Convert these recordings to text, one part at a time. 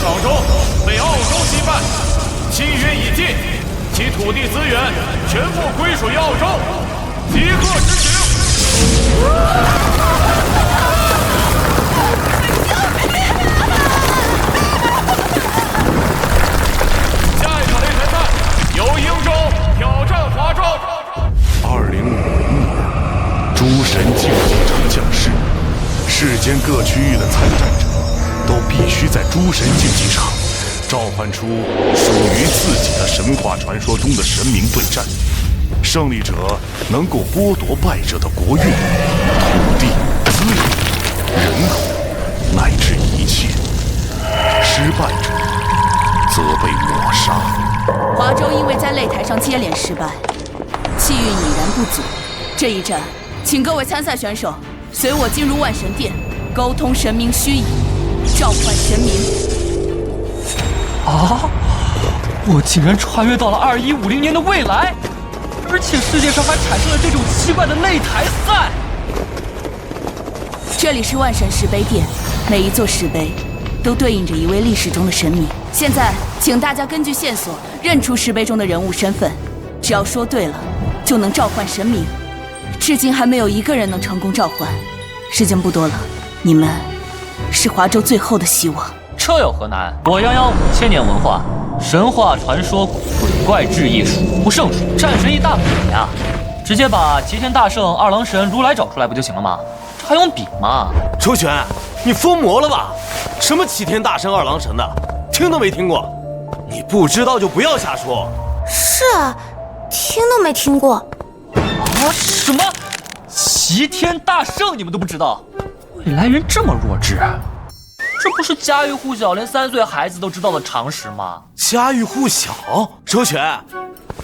爽州被澳洲击败，契约已尽，其土地资源全部归属于澳洲，即刻执行。下一场擂台赛由英州挑战华州。2050年，诸神竞技场降世，世间各区域的参战者都必须在诸神竞技场召唤出属于自己的神话传说中的神明对战，胜利者能够剥夺败者的国运、土地、资源、人口，乃至一切；失败者则被抹杀。华州因为在擂台上接连失败，气运已然不足。这一战，请各位参赛选手随我进入万神殿，沟通神明虚拟，召唤神明。啊！我竟然穿越到了2150年的未来，而且世界上还产生了这种奇怪的擂台赛。这里是万神石碑殿，每一座石碑都对应着一位历史中的神明。现在，请大家根据线索认出石碑中的人物身份，只要说对了，就能召唤神明。至今还没有一个人能成功召唤，时间不多了，你们是华州最后的希望。这有何难？我泱泱5000年文化，神话传说、鬼怪志异数不胜数，战神一大把呀！直接把齐天大圣、二郎神、如来找出来不就行了吗？这还用比吗？周旋，你疯魔了吧？什么齐天大圣、二郎神的，听都没听过。你不知道就不要瞎说。是啊，听都没听过。啊？什么？齐天大圣你们都不知道？未来人这么弱智？这不是家喻户晓，连3岁孩子都知道的常识吗？家喻户晓？周旋，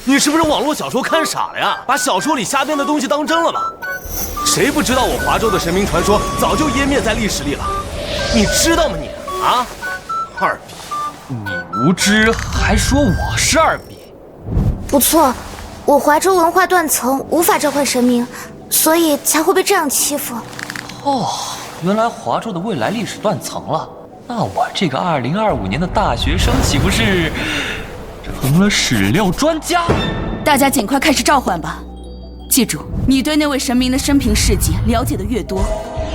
你是不是网络小说看傻了呀？把小说里瞎编的东西当真了吧？谁不知道我华州的神明传说早就湮灭在历史里了？你知道吗你？啊，二逼！你无知还说我是二逼？不错，我华州文化断层，无法召唤神明，所以才会被这样欺负。哦，原来华州的未来历史断层了。那我这个2025年的大学生岂不是成了史料专家？大家尽快开始召唤吧。记住，你对那位神明的生平事迹了解的越多，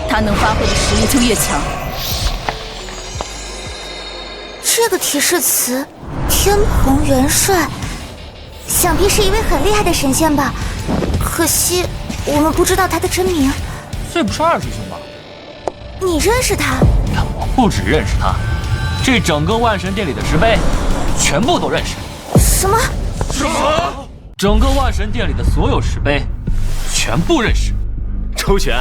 他能发挥的实力就越强。这个提示词，天蓬元帅，想必是一位很厉害的神仙吧？可惜我们不知道他的真名。这不是二师兄吗？你认识他？我不只认识他，这整个万神殿里的石碑，全部都认识。什么？什么？整个万神殿里的所有石碑，全部认识。周旋，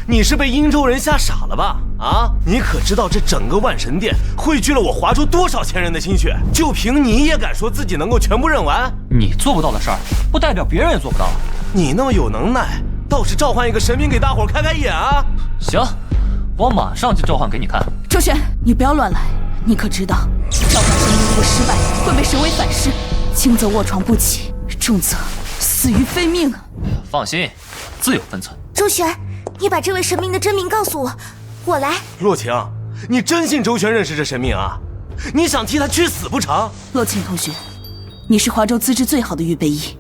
你是被殷州人吓傻了吧？啊，你可知道这整个万神殿汇聚了我华州多少千人的心血？就凭你也敢说自己能够全部认完？你做不到的事儿，不代表别人也做不到。你那么有能耐，倒是召唤一个神明给大伙开开眼啊！行，我马上就召唤给你看。周旋，你不要乱来，你可知道，召唤神明如果失败，会被神为反噬，轻则卧床不起，重则死于非命。放心，自有分寸。周旋，你把这位神明的真名告诉我，我来。洛晴，你真信周旋认识这神明啊？你想替他去死不成？洛晴同学，你是华州资质最好的预备役，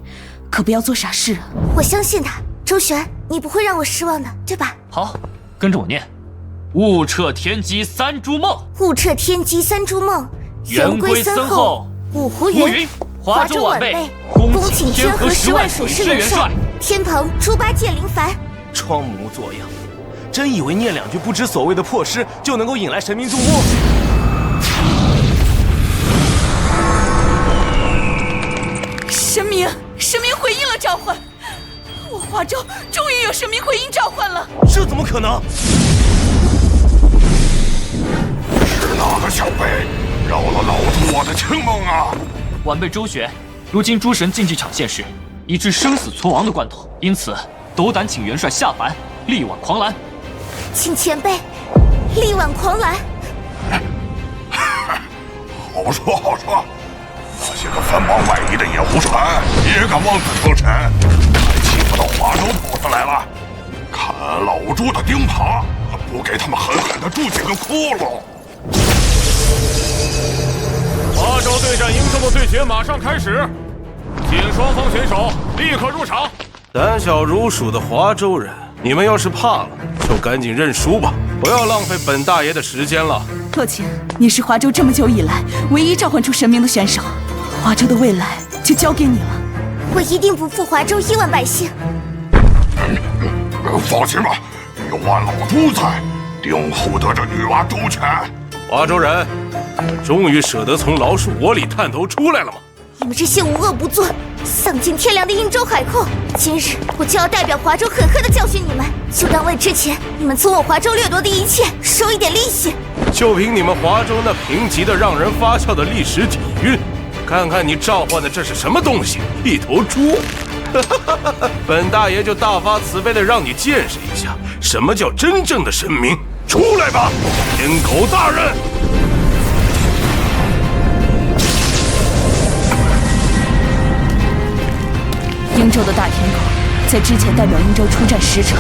可不要做傻事。我相信他，周旋，你不会让我失望的，对吧？好，跟着我念：物彻天机三蛛梦，物彻天机三蛛梦，圆规森厚，五湖云，华州晚辈，恭请天河10万水师元帅，天蓬猪八戒林凡。装模作样，真以为念2句不知所谓的破诗就能够引来神明注目？神明回应了召唤，我华州终于有神明回应召唤了。这怎么可能？是哪个小辈扰了老夫我的清梦啊？晚辈周旋，如今诸神竞技场现世，已至生死存亡的关头，因此斗胆请元帅下凡，力挽狂澜。请前辈力挽狂澜。好说好说，那些个分邦外夷的野狐船也敢妄自称臣，还欺负到华州府子来了。看老朱的钉耙，不给他们狠狠的铸几个窟窿！华州对战英州的对决马上开始，请双方选手立刻入场。胆小如鼠的华州人，你们要是怕了，就赶紧认输吧，不要浪费本大爷的时间了。洛晴，你是华州这么久以来唯一召唤出神明的选手，华州的未来就交给你了。我一定不负华州亿万百姓。放心吧，有俺老朱在，定护得这女娃周全。华州人，终于舍得从老鼠窝里探头出来了吗？你们这些无恶不作、丧尽天良的英州海寇，今日我就要代表华州狠狠地教训你们！就当为之前你们从我华州掠夺的一切收一点利息。就凭你们华州那贫瘠的、让人发笑的历史底蕴，看看你召唤的这是什么东西？一头猪！本大爷就大发慈悲的让你见识一下，什么叫真正的神明！出来吧，天狗大人！英州的大天狗在之前代表英州出战10场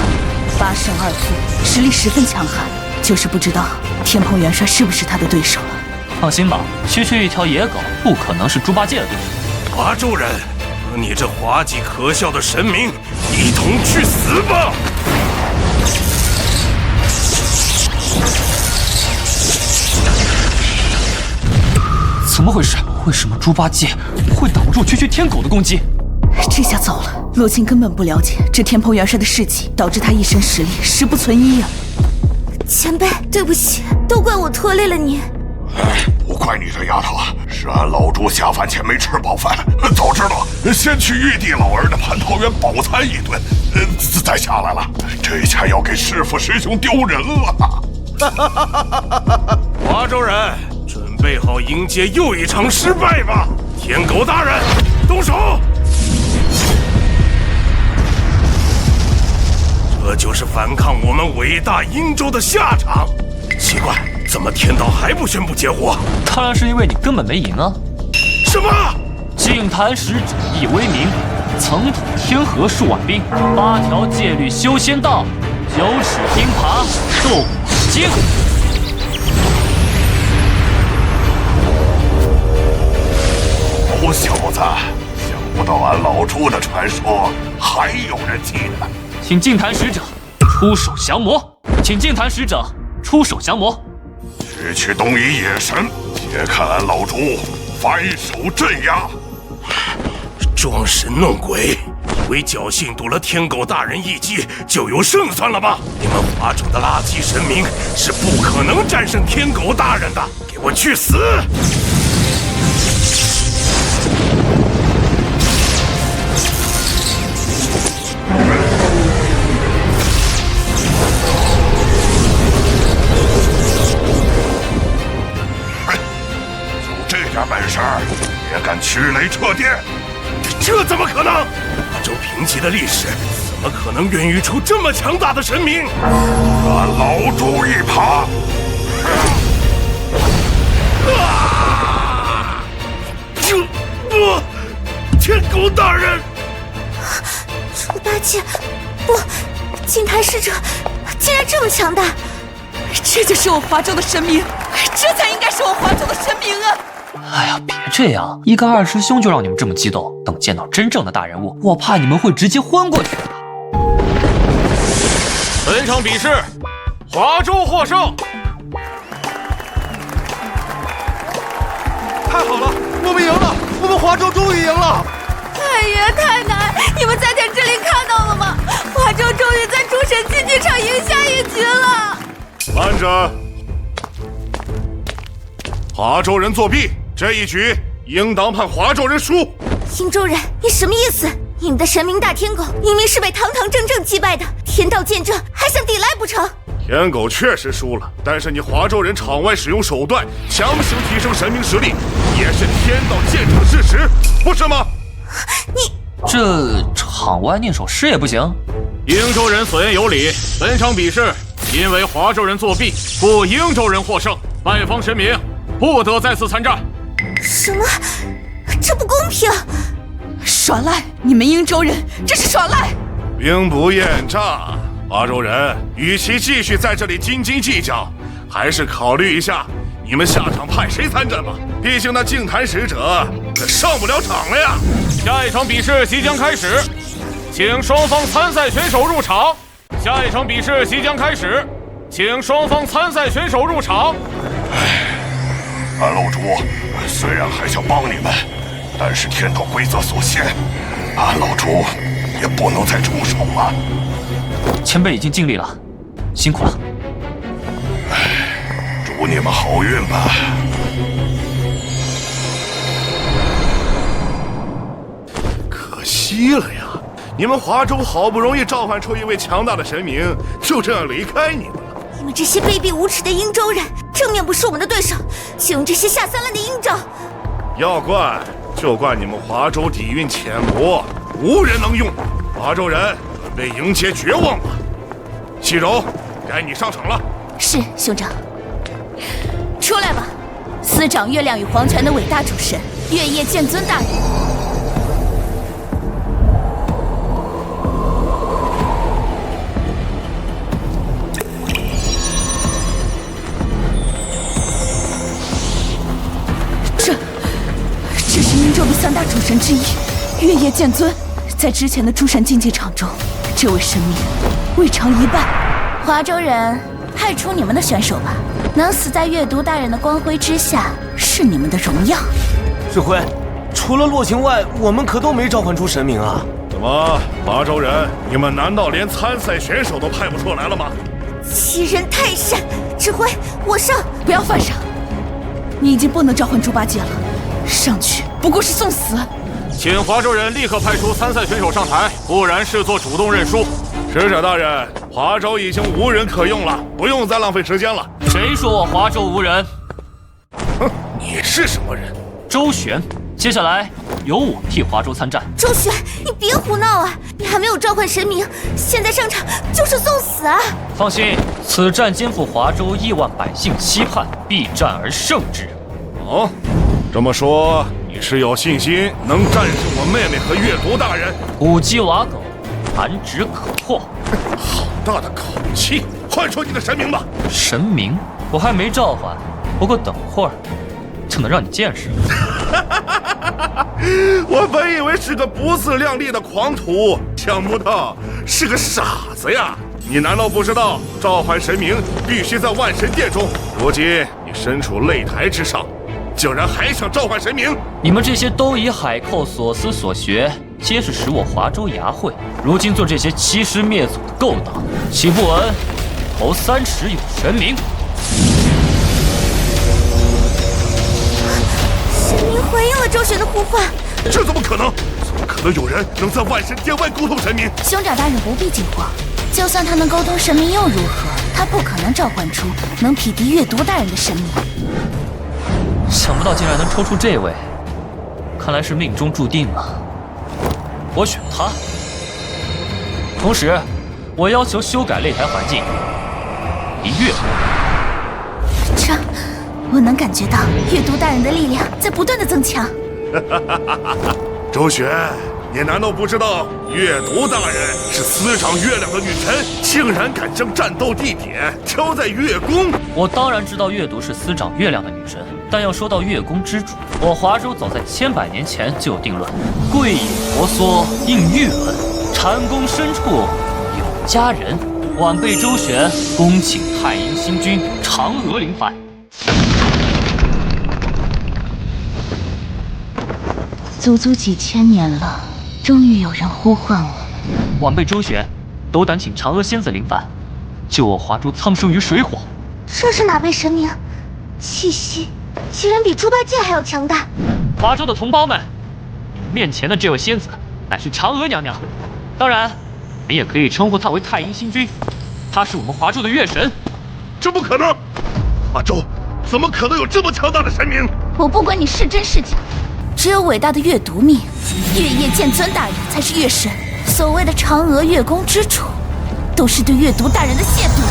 ，8胜2负，实力十分强悍，就是不知道天蓬元帅是不是他的对手了。放心吧，区区一条野狗不可能是猪八戒的对手。华州人，和你这滑稽可笑的神明一同去死吧！怎么回事？为什么猪八戒会挡住区区天狗的攻击？这下糟了，洛晴根本不了解这天蓬元帅的事迹，导致他一身实力十不存一啊！前辈，对不起，都怪我拖累了你。不怪你这丫头，是俺老朱下饭前没吃饱饭，早知道先去玉帝老儿的蟠桃园饱餐一顿，再下来了，这下要给师父师兄丢人了。华州人，准备好迎接又一场失败吧！天狗大人，动手！这就是反抗我们伟大英州的下场。奇怪，怎么天道还不宣布结果？当然是因为你根本没赢啊！什么？净坛使者易为名，曾统天河数万兵，8条戒律修仙道，9齿钉耙斗金。好小子，想不到俺老朱的传说还有人记得。请净坛使者出手降魔，请净坛使者出手降魔。区区东夷野神，且看俺老朱反手镇压。装神弄鬼，以为侥幸躲了天狗大人一击就有胜算了吧？你们华州的垃圾神明是不可能战胜天狗大人的！给我去死！点本事也敢驱雷掣电？这怎么可能？华州贫瘠的历史怎么可能孕育出这么强大的神明？俺老朱一耙！天狗大人！猪八戒，不，净坛使者竟然这么强大！这就是我华州的神明，这才应该是我华州的神明啊！哎呀，别这样，一个二师兄就让你们这么激动，等见到真正的大人物，我怕你们会直接昏过去啊！本场比试，华州获胜。太好了，我们赢了！我们华州终于赢了！太爷太奶，你们在电视里看到了吗？华州终于在诸神竞技场赢下一局了！慢着，华州人作弊，这一局应当判华州人输。英州人，你什么意思？你们的神明大天狗明明是被堂堂正正击败的，天道见证，还想抵赖不成？天狗确实输了，但是你华州人场外使用手段强行提升神明实力，也是天道见证事实，不是吗？你这场外念首诗也不行？英州人所言有理，本场比试因为华州人作弊，故英州人获胜，败方神明不得再次参战。什么？这不公平！耍赖！你们英州人这是耍赖！兵不厌诈，华州人与其继续在这里斤斤计较，还是考虑一下，你们下场派谁参战吧？毕竟那净坛使者可上不了场了呀。下一场比试即将开始，请双方参赛选手入场。下一场比试即将开始，请双方参赛选手入场。俺楼主虽然还想帮你们，但是天道规则所限，俺楼主也不能再出手了。前辈已经尽力了，辛苦了。祝你们好运吧。可惜了呀，你们华州好不容易召唤出一位强大的神明，就这样离开你们了。你们这些卑鄙无耻的英州人，正面不是我们的对手，就用这些下三滥的阴招。要怪就怪你们华州底蕴浅薄，无人能用。华州人准备迎接绝望吧。细柔，该你上场了。是兄长。出来吧，司掌月亮与黄泉的伟大主神月夜剑尊大人。这是阴州的三大主神之一，月夜剑尊。在之前的诸神竞技场中，这位神明未尝一败。华州人，派出你们的选手吧。能死在月读大人的光辉之下，是你们的荣耀。指挥，除了洛晴外，我们可都没召唤出神明啊！怎么，华州人，你们难道连参赛选手都派不出来了吗？欺人太甚！指挥，我上！不要犯傻，你已经不能召唤猪八戒了，上去不过是送死。请华州人立刻派出参赛选手上台，不然视作主动认输。使者大人，华州已经无人可用了，不用再浪费时间了。谁说我华州无人？哼，你是什么人？周旋。接下来由我替华州参战。周旋，你别胡闹啊！你还没有召唤神明，现在上场就是送死啊！放心，此战肩负华州亿万百姓期盼，必战而胜之。哦，这么说你是有信心能战胜我妹妹和月读大人？土鸡瓦狗，弹指可破。好大的口气！唤出你的神明吧！神明？我还没召唤，不过等会儿就能让你见识了。我本以为是个不自量力的狂徒，想不到是个傻子呀！你难道不知道召唤神明必须在万神殿中？如今你身处擂台之上，竟然还想召唤神明？你们这些都以海寇所思所学，皆是使我华州牙慧。如今做这些欺师灭祖的勾当，岂不闻头3尺有神明？神明回应了周旋的呼唤。这怎么可能？怎么可能有人能在万神殿外沟通神明？兄长大人不必惊慌，就算他能沟通神明又如何？他不可能召唤出能匹敌月读大人的神明。想不到竟然能抽出这位，看来是命中注定了。我选他。同时，我要求修改擂台环境，离月。这，我能感觉到月读大人的力量在不断的增强。周旋，你难道不知道月读大人是司掌月亮的女神，竟然敢将战斗地点挑在月宫？我当然知道月读是司掌月亮的女神，但要说到月宫之主，我华州早在千百年前就有定论：贵野婆娑应玉纹，蟾宫深处有佳人。晚辈周旋，恭请太阴星君嫦娥临凡。足足几千年了，终于有人呼唤我。晚辈周旋，斗胆请嫦娥仙子临凡，救我华州苍生于水火。这是哪位神明？气息竟然比猪八戒还要强大。华州的同胞们，面前的这位仙子乃是嫦娥娘娘，当然，你也可以称呼她为太阴星君，她是我们华州的月神。这不可能！华州怎么可能有这么强大的神明？我不管你是真是假，只有伟大的月读命，月夜剑尊大人才是月神。所谓的嫦娥月宫之主，都是对月读大人的亵渎。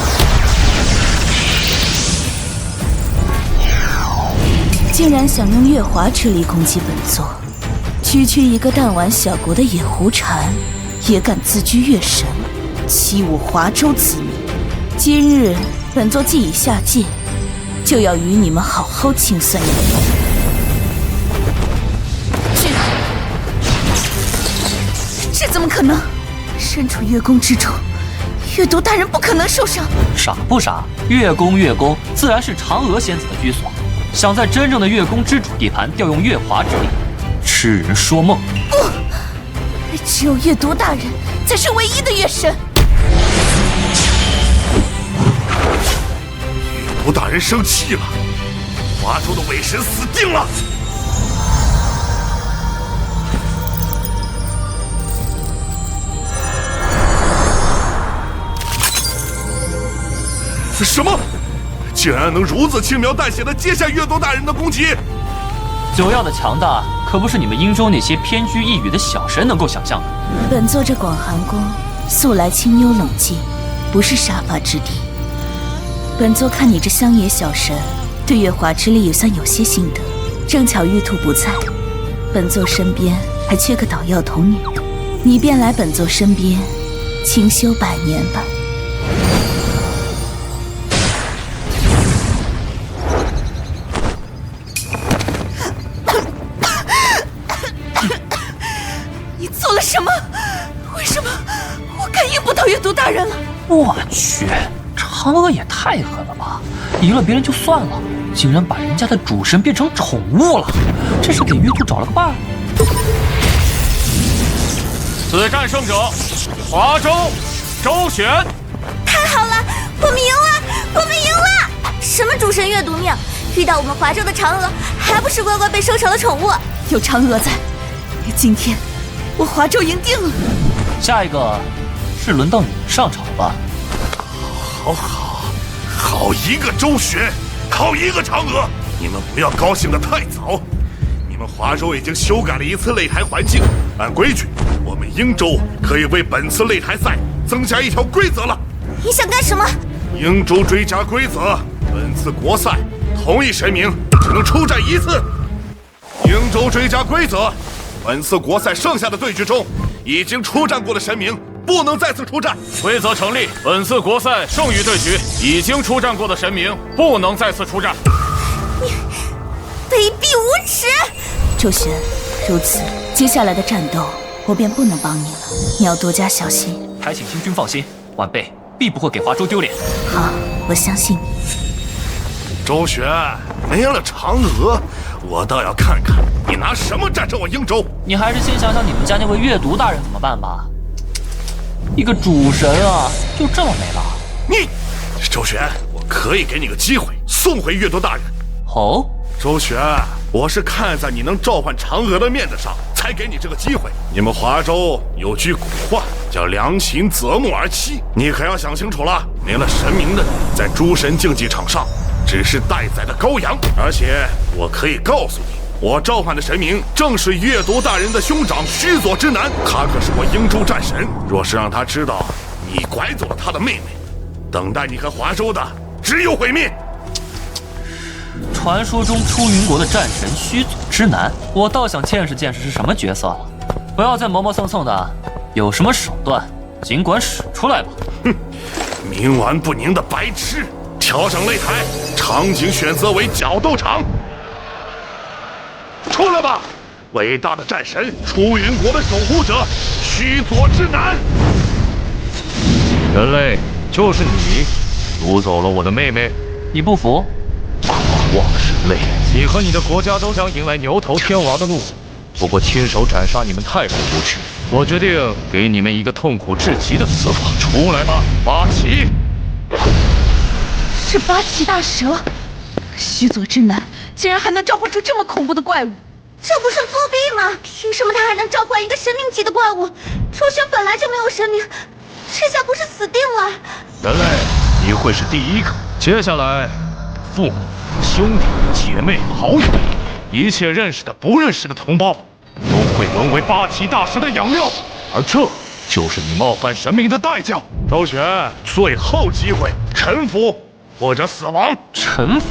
竟然想用月华之力攻击本座，区区一个弹丸小国的野狐禅，也敢自居月神，欺我华州子民。今日本座既已下界，就要与你们好好清算一番。这怎么可能？身处月宫之中，月都大人不可能受伤。傻不傻？月宫自然是嫦娥仙子的居所。想在真正的月宫之主地盘调用月华之力，痴人说梦。不，只有月都大人才是唯一的月神。月都大人生气了，华州的伪神死定了。什么？竟然能如此轻描淡写的接下月都大人的攻击！九曜的强大，可不是你们殷州那些偏居一隅的小神能够想象的。本座这广寒宫素来清幽冷静，不是杀伐之地。本座看你这乡野小神，对月华之力也算有些心得。正巧玉兔不在，本座身边还缺个捣药童女，你便来本座身边清修100年吧。什么？为什么我感应不到月都大人了？我去，嫦娥也太狠了吧！赢了别人就算了，竟然把人家的主神变成宠物了，这是给月都找了个伴儿。此战胜者，华州周旋。太好了，我们赢了！我们赢了！什么主神月毒命，遇到我们华州的嫦娥，还不是乖乖被收成了宠物？有嫦娥在，今天我华州赢定了。下一个是轮到你们上场吧。好一个周旋，好一个嫦娥！你们不要高兴得太早。你们华州已经修改了一次擂台环境，按规矩，我们英州可以为本次擂台赛增加一条规则了。你想干什么？英州追加规则，本次国赛同一神明只能出战一次。英州追加规则，本次国赛剩下的对局中，已经出战过的神明不能再次出战。规则成立，本次国赛剩余对局已经出战过的神明不能再次出战。你卑鄙无耻！周旋，如此，接下来的战斗我便不能帮你了，你要多加小心。还请星君放心，晚辈必不会给华州丢脸。好，我相信你。周旋，没了嫦娥，我倒要看看你拿什么战胜我英州。你还是先想想你们家那位月读大人怎么办吧。一个主神啊，就这么没了？你，周旋，我可以给你个机会，送回月都大人。哦，周旋，我是看在你能召唤嫦娥的面子上，才给你这个机会。你们华州有句古话叫良禽择木而栖，你可要想清楚了。没了神明的你，在诸神竞技场上只是待宰的羔羊。而且我可以告诉你，我召唤的神明正是月都大人的兄长须佐之男，他可是我英州战神。若是让他知道你拐走了他的妹妹，等待你和华州的只有毁灭。传说中出云国的战神须佐之男，我倒想见识见识是什么角色了。不要再磨磨蹭蹭的，有什么手段尽管使出来吧。哼，冥顽不宁的白痴！调整擂台，场景选择为角斗场。出来吧，伟大的战神，出云国的守护者，须佐之男。人类，就是你掳走了我的妹妹。你不服？狂妄人类，你和你的国家都将迎来牛头天王的怒火。不过亲手斩杀你们太过无耻，我决定给你们一个痛苦至极的死法。出来吧，八岐！是八岐大蛇，须佐之男竟然还能召唤出这么恐怖的怪物，这不是作弊吗？凭什么他还能召唤一个神明级的怪物？周旋本来就没有神明，这下不是死定了？人类，你会是第一个。接下来，父母、兄弟、姐妹、好友，一切认识的、不认识的同胞，都会沦为八岐大蛇的养料，而这就是你冒犯神明的代价。周旋，最后机会，臣服或者死亡。臣服？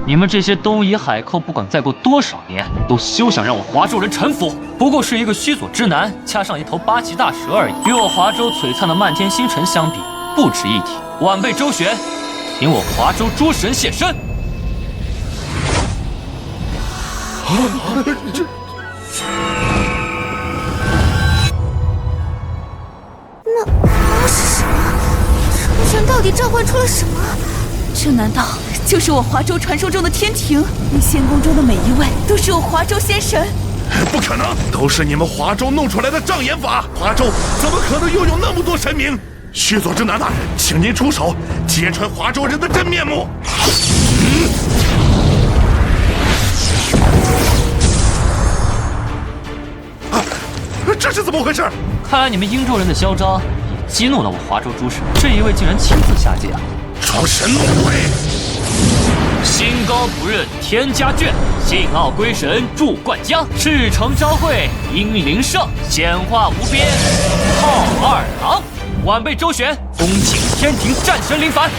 你们这些东夷海寇，不管再过多少年，都休想让我华州人臣服。不过是一个须佐之男，加上一头八岐大蛇而已，与我华州璀璨的漫天星辰相比，不值一提。晚辈周旋，请我华州诸神现身。那是什么？楚神到底召唤出了什么？这难道就是我华州传说中的天庭？你仙宫中的每一位都是我华州仙神？不可能，都是你们华州弄出来的障眼法。华州怎么可能拥有那么多神明？须佐之男大人，请您出手，揭穿华州人的真面目。这是怎么回事？看来你们英州人的嚣张也激怒了我华州诸神，这一位竟然亲自下界啊！诸神误会，心高不认天家眷，信傲归神驻灌江。赤诚朝会英灵圣，显化无边浩二郎。晚辈周旋，恭请天庭战神临凡。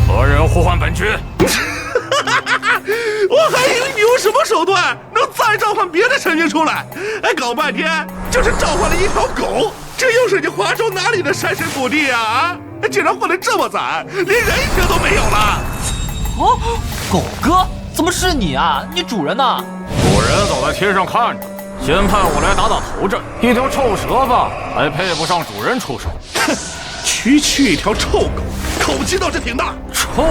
何人呼唤本君？我还以为你用什么手段能再召唤别的神明出来，搞半天就是召唤了一条狗。这又是你华州哪里的山神土地啊？竟然混得这么惨，连人情都没有了。哦，狗哥，怎么是你啊？你主人呢？主人早在天上看着，先派我来打头阵。一条臭蛇子还配不上主人出手。哼，区一条臭狗，口气倒是挺大。臭狗，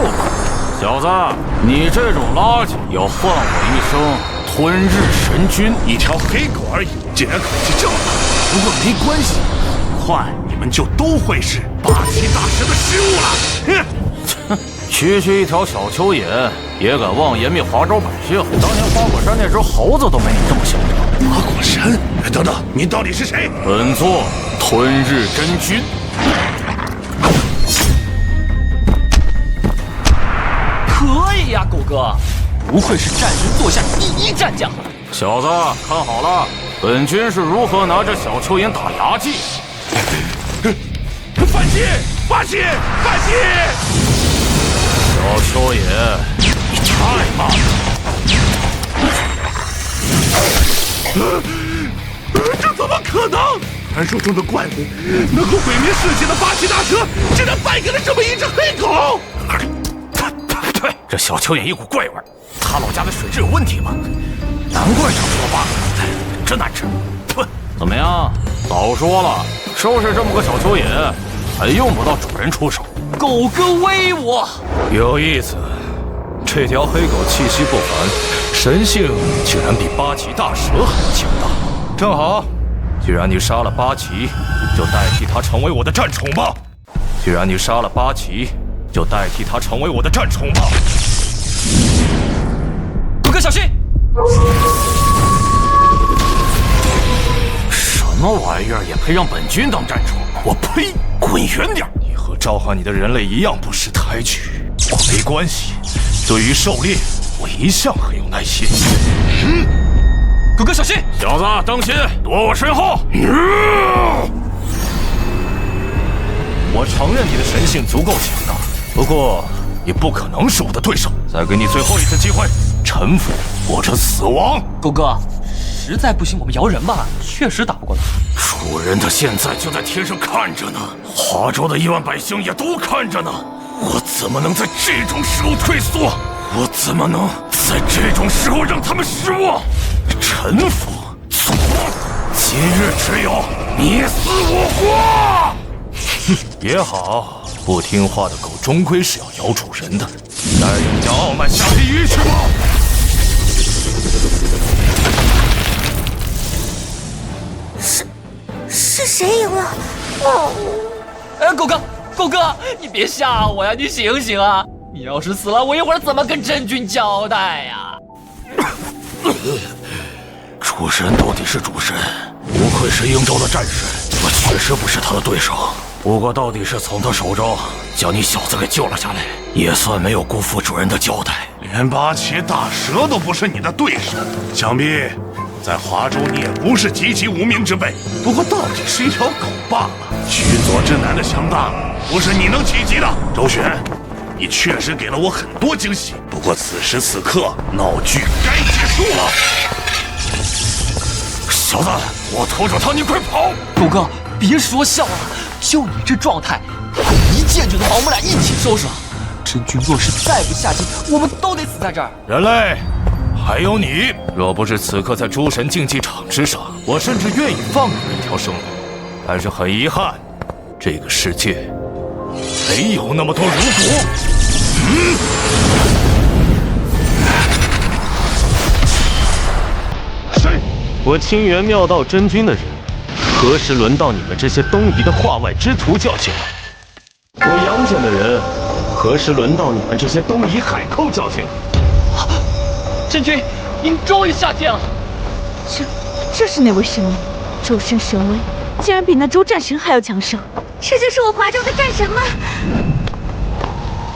小子，你这种垃圾要换我一声吞日神君。一条黑狗而已，竟然口气这么大。不过没关系，快你们就都会是八岐大神的食物了。哼，区一条小蚯蚓也敢妄言灭华州百姓？当年花果山那只猴子都没你这么嚣张。花果山？等等，你到底是谁？本座吞日真君。可以呀，狗哥，不愧是战神座下第一战将。小子，看好了，本君是如何拿着小蚯蚓打牙祭。反击！反击！反击！小蚯蚓，你太慢了。这怎么可能？传说中的怪物，能够毁灭世界的八岐大蛇，竟然败给了这么一只黑狗！对，这小蚯蚓一股怪味，他老家的水质有问题吗？难怪长出了疤痕，真难吃。哼，怎么样？早说了，收拾这么个小蚯蚓，还用不到主人出手。狗哥威我，有意思。这条黑狗气息不凡，神性竟然比八岐大蛇还要强大。正好，既然你杀了八岐，就代替他成为我的战宠吧。既然你杀了八岐，就代替他成为我的战宠吧。狗哥小心！什么玩意儿也配让本君当战宠？我呸！滚远点！你和召唤你的人类一样不识抬举。我没关系，对于狩猎，我一向很有耐心。狗哥小心！小子，当心，躲我身后！我承认你的神性足够强大，不过你不可能是我的对手。再给你最后一次机会，臣服或者死亡。狗哥，实在不行我们摇人吧，确实打不过他。主人他现在就在天上看着呢，华州的1万百姓也都看着呢。我怎么能在这种时候退缩？我怎么能在这种时候让他们失望？臣服，错！今日只有你死我活。也好，不听话的狗终归是要咬主人的。带着你将傲慢下地狱去吧！是谁赢了？狗哥，你别吓我呀！你醒醒啊！你要是死了，我一会儿怎么跟真君交代呀？主神到底是主神，不愧是英州的战神，我确实不是他的对手。不过到底是从他手中将你小子给救了下来，也算没有辜负主人的交代。连八岐大蛇都不是你的对手，想必在华州你也不是籍籍无名之辈。不过到底是一条狗罢了。须佐之男的强大，不是你能企及的。周旋，你确实给了我很多惊喜，不过此时此刻闹剧该结束了。小子，我拖住他，你快跑！狗哥，别说笑了，就你这状态，还一剑就能把我们俩一起收拾了。真君若是再不下剑，我们都得死在这儿。人类，还有你，若不是此刻在诸神竞技场之上，我甚至愿意放你们一条生路。但是很遗憾，这个世界没有那么多如果。谁？我清源妙道真君的人，何时轮到你们这些东夷的化外之徒较劲了？我杨戬的人，何时轮到你们这些东夷海寇较劲了？真君，您终于下剑了。这是哪位神明？周身神威，竟然比那周战神还要强盛。这就是我华州的战神吗？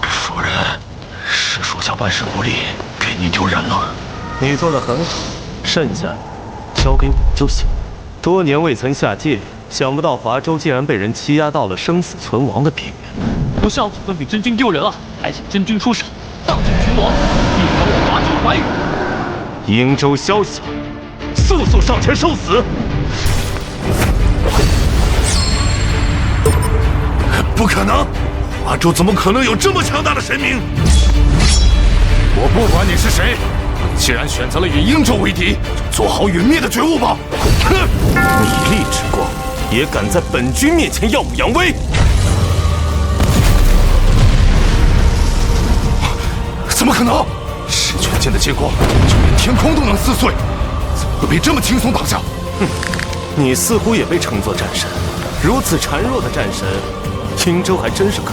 蜀人是属下办事不力，给您丢人了。你做得很好，剩下交给我就行。多年未曾下界，想不到华州竟然被人欺压到了生死存亡的边缘。不上祖孙比真君丢人了，还请真君出手，荡尽群魔，一还我华州寰宇。瀛州宵小，速速上前受死！不可能，华州怎么可能有这么强大的神明？我不管你是谁，既然选择了与英州为敌，就做好殒灭的觉悟吧！哼，睨睨之光，也敢在本君面前耀武扬威？怎么可能？十拳间的结光，就连天空都能撕碎，怎么会被这么轻松挡下？哼，你似乎也被称作战神，如此孱弱的战神，青州还真是可悲。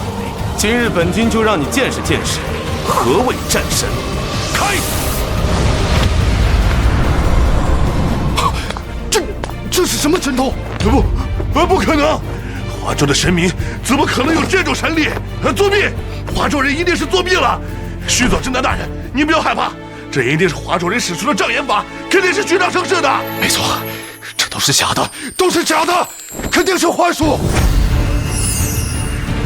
今日本君就让你见识见识，何谓战神！开！这是什么神通？不可能！华州的神明怎么可能有这种神力？作弊！华州人一定是作弊了！须佐正南大人，你不要害怕，这一定是华州人使出的障眼法，肯定是虚张声势的。没错，这都是假的，都是假的，肯定是幻术。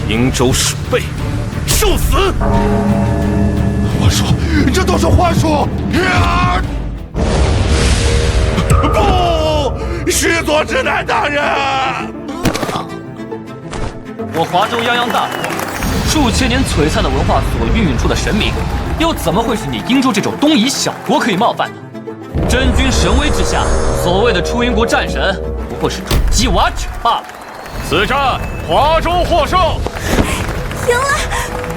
瀛州鼠辈，受死！幻术，这都是幻术！不，须佐之南大人，我华州泱泱大国，数千年璀璨的文化所孕育出的神明，又怎么会是你英州这种东夷小国可以冒犯的？真君神威之下，所谓的出云国战神，不过是种鸡娃犬罢了。此战华州获胜。赢了，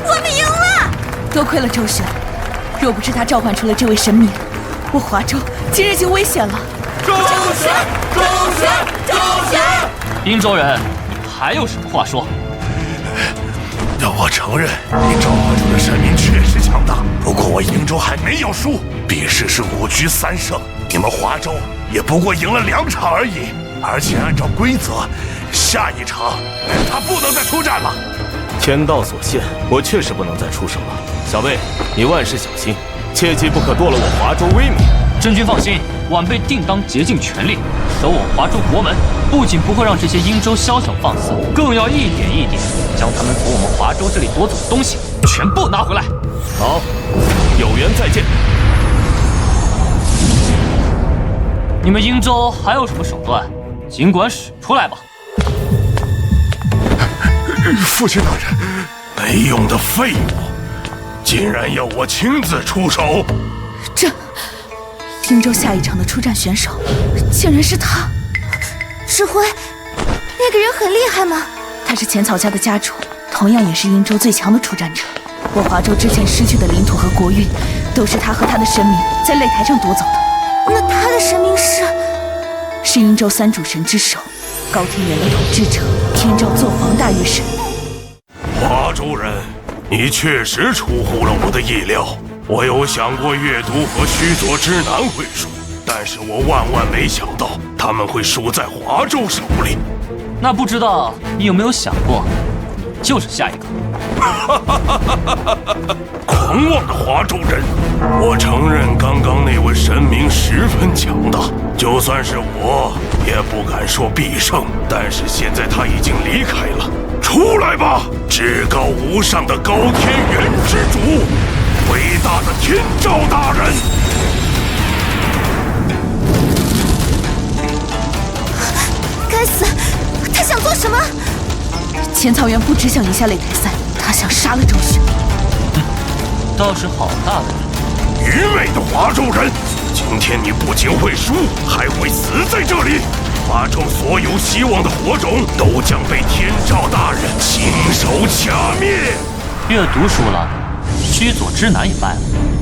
我们赢了！多亏了周旋，若不是他召唤出了这位神明，我华州今日就危险了。周旋！滨州人，你还有什么话说？我承认，你召唤出的神明确实强大，不过我瀛州还没有输，比试是5局3胜，你们华州也不过赢了2场而已，而且按照规则，下一场他不能再出战了。天道所限，我确实不能再出手了。小辈，你万事小心，切记不可堕了我华州威名。真君放心，晚辈定当竭尽全力守我华州国门，不仅不会让这些英州宵小放肆，更要一点一点将他们从我们华州这里夺走的东西全部拿回来。好，有缘再见。你们英州还有什么手段，尽管使出来吧。父亲大人，没用的废物，竟然要我亲自出手！这英州下一场的出战选手，竟然是他！指挥，那个人很厉害吗？他是浅草家的家主，同样也是英州最强的出战者。我华州之前失去的领土和国运，都是他和他的神明在擂台上夺走的。那他的神明是英州3主神之首，高天原的统治者，天照祚皇大月神。华州人，你确实出乎了我的意料。我有想过阅读和须佐之男会输，但是我万万没想到他们会输在华州手里。那不知道你有没有想过，你就是下一个。狂妄的华州人！我承认刚刚那位神明十分强大，就算是我也不敢说必胜。但是现在他已经离开了，出来吧，至高无上的高天原之主，伟大的天照大人！该死，他想做什么？浅草原不只想赢下擂台赛，他想杀了周旋。倒是好大的人！愚昧的华州人，今天你不仅会输，还会死在这里。华州所有希望的火种都将被天照大人亲手掐灭。阅读输了，须佐之男也败了。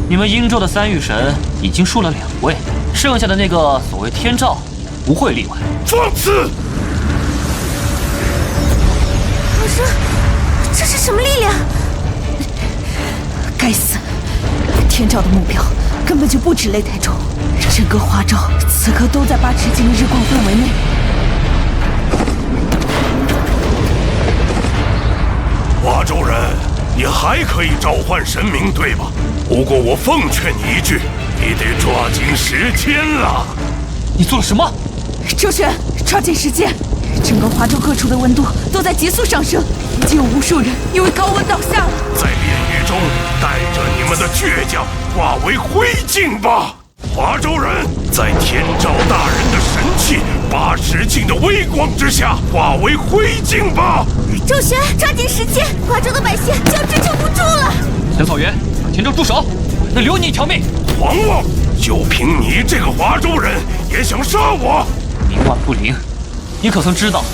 你们殷州的3御神已经输了2位，剩下的那个所谓天照不会例外。放肆！老师，这是什么力量？该死！天照的目标根本就不止擂台州，整个华州此刻都在8尺镜的日光范围内。华州人，你还可以召唤神明，对吧？不过我奉劝你一句，你得抓紧时间了。你做了什么？周旋，抓紧时间！整个华州各处的温度都在急速上升，已经有无数人因为高温倒下了。在炼狱中带着你们的倔强化为灰烬吧！华州人，在天照大人的神器8尺镜的微光之下化为灰烬吧！周旋，抓紧时间，华州的百姓就要支撑不住了。浅草原，让天照住手，能留你一条命！狂妄！就凭你这个华州人，也想杀我？冥顽不灵！你可曾知道，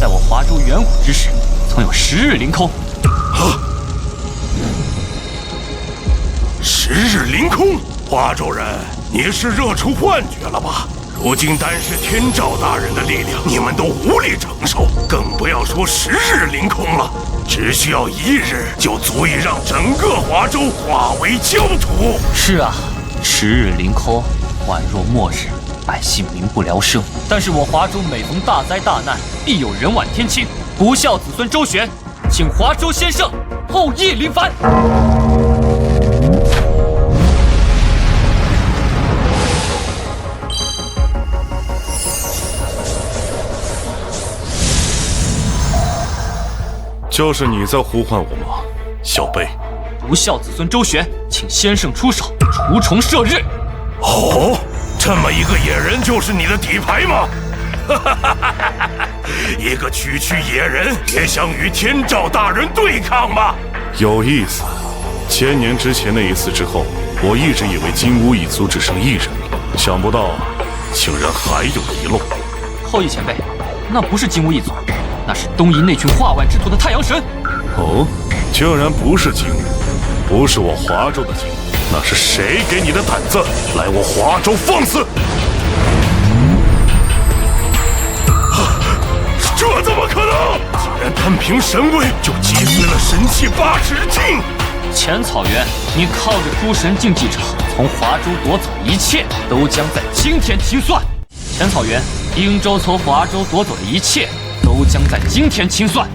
在我华州远古之时，曾有10日凌空。10日凌空，华州人，你是热出幻觉了吧？如今单是天照大人的力量，你们都无力承受，更不要说10日凌空了。只需要1日，就足以让整个华州化为焦土。是啊，10日凌空，宛若末日，百姓民不聊生。但是我华州每逢大灾大难，必有人挽天青。不孝子孙周旋，请华州先生后裔临凡。就是你在呼唤我吗，小辈？不孝子孙周旋，请先生出手除虫射日。哦，这么一个野人就是你的底牌吗？一个区区野人也想与天照大人对抗吗？有意思。1000年之前那一次之后，我一直以为金乌一族只剩1人，想不到竟然还有遗漏。后羿前辈，那不是金乌一族，那是东夷那群化万之徒的太阳神。哦，竟然不是金乌，不是我华州的金乌，那是谁给你的胆子来我华州放肆？这怎么可能？竟然单凭神威就击碎了神器8尺镜！浅草原，你靠着诸神竞技场从华州夺走一切，都将在今天清算。浅草原，殷州从华州夺走的一切，都将在今天清算。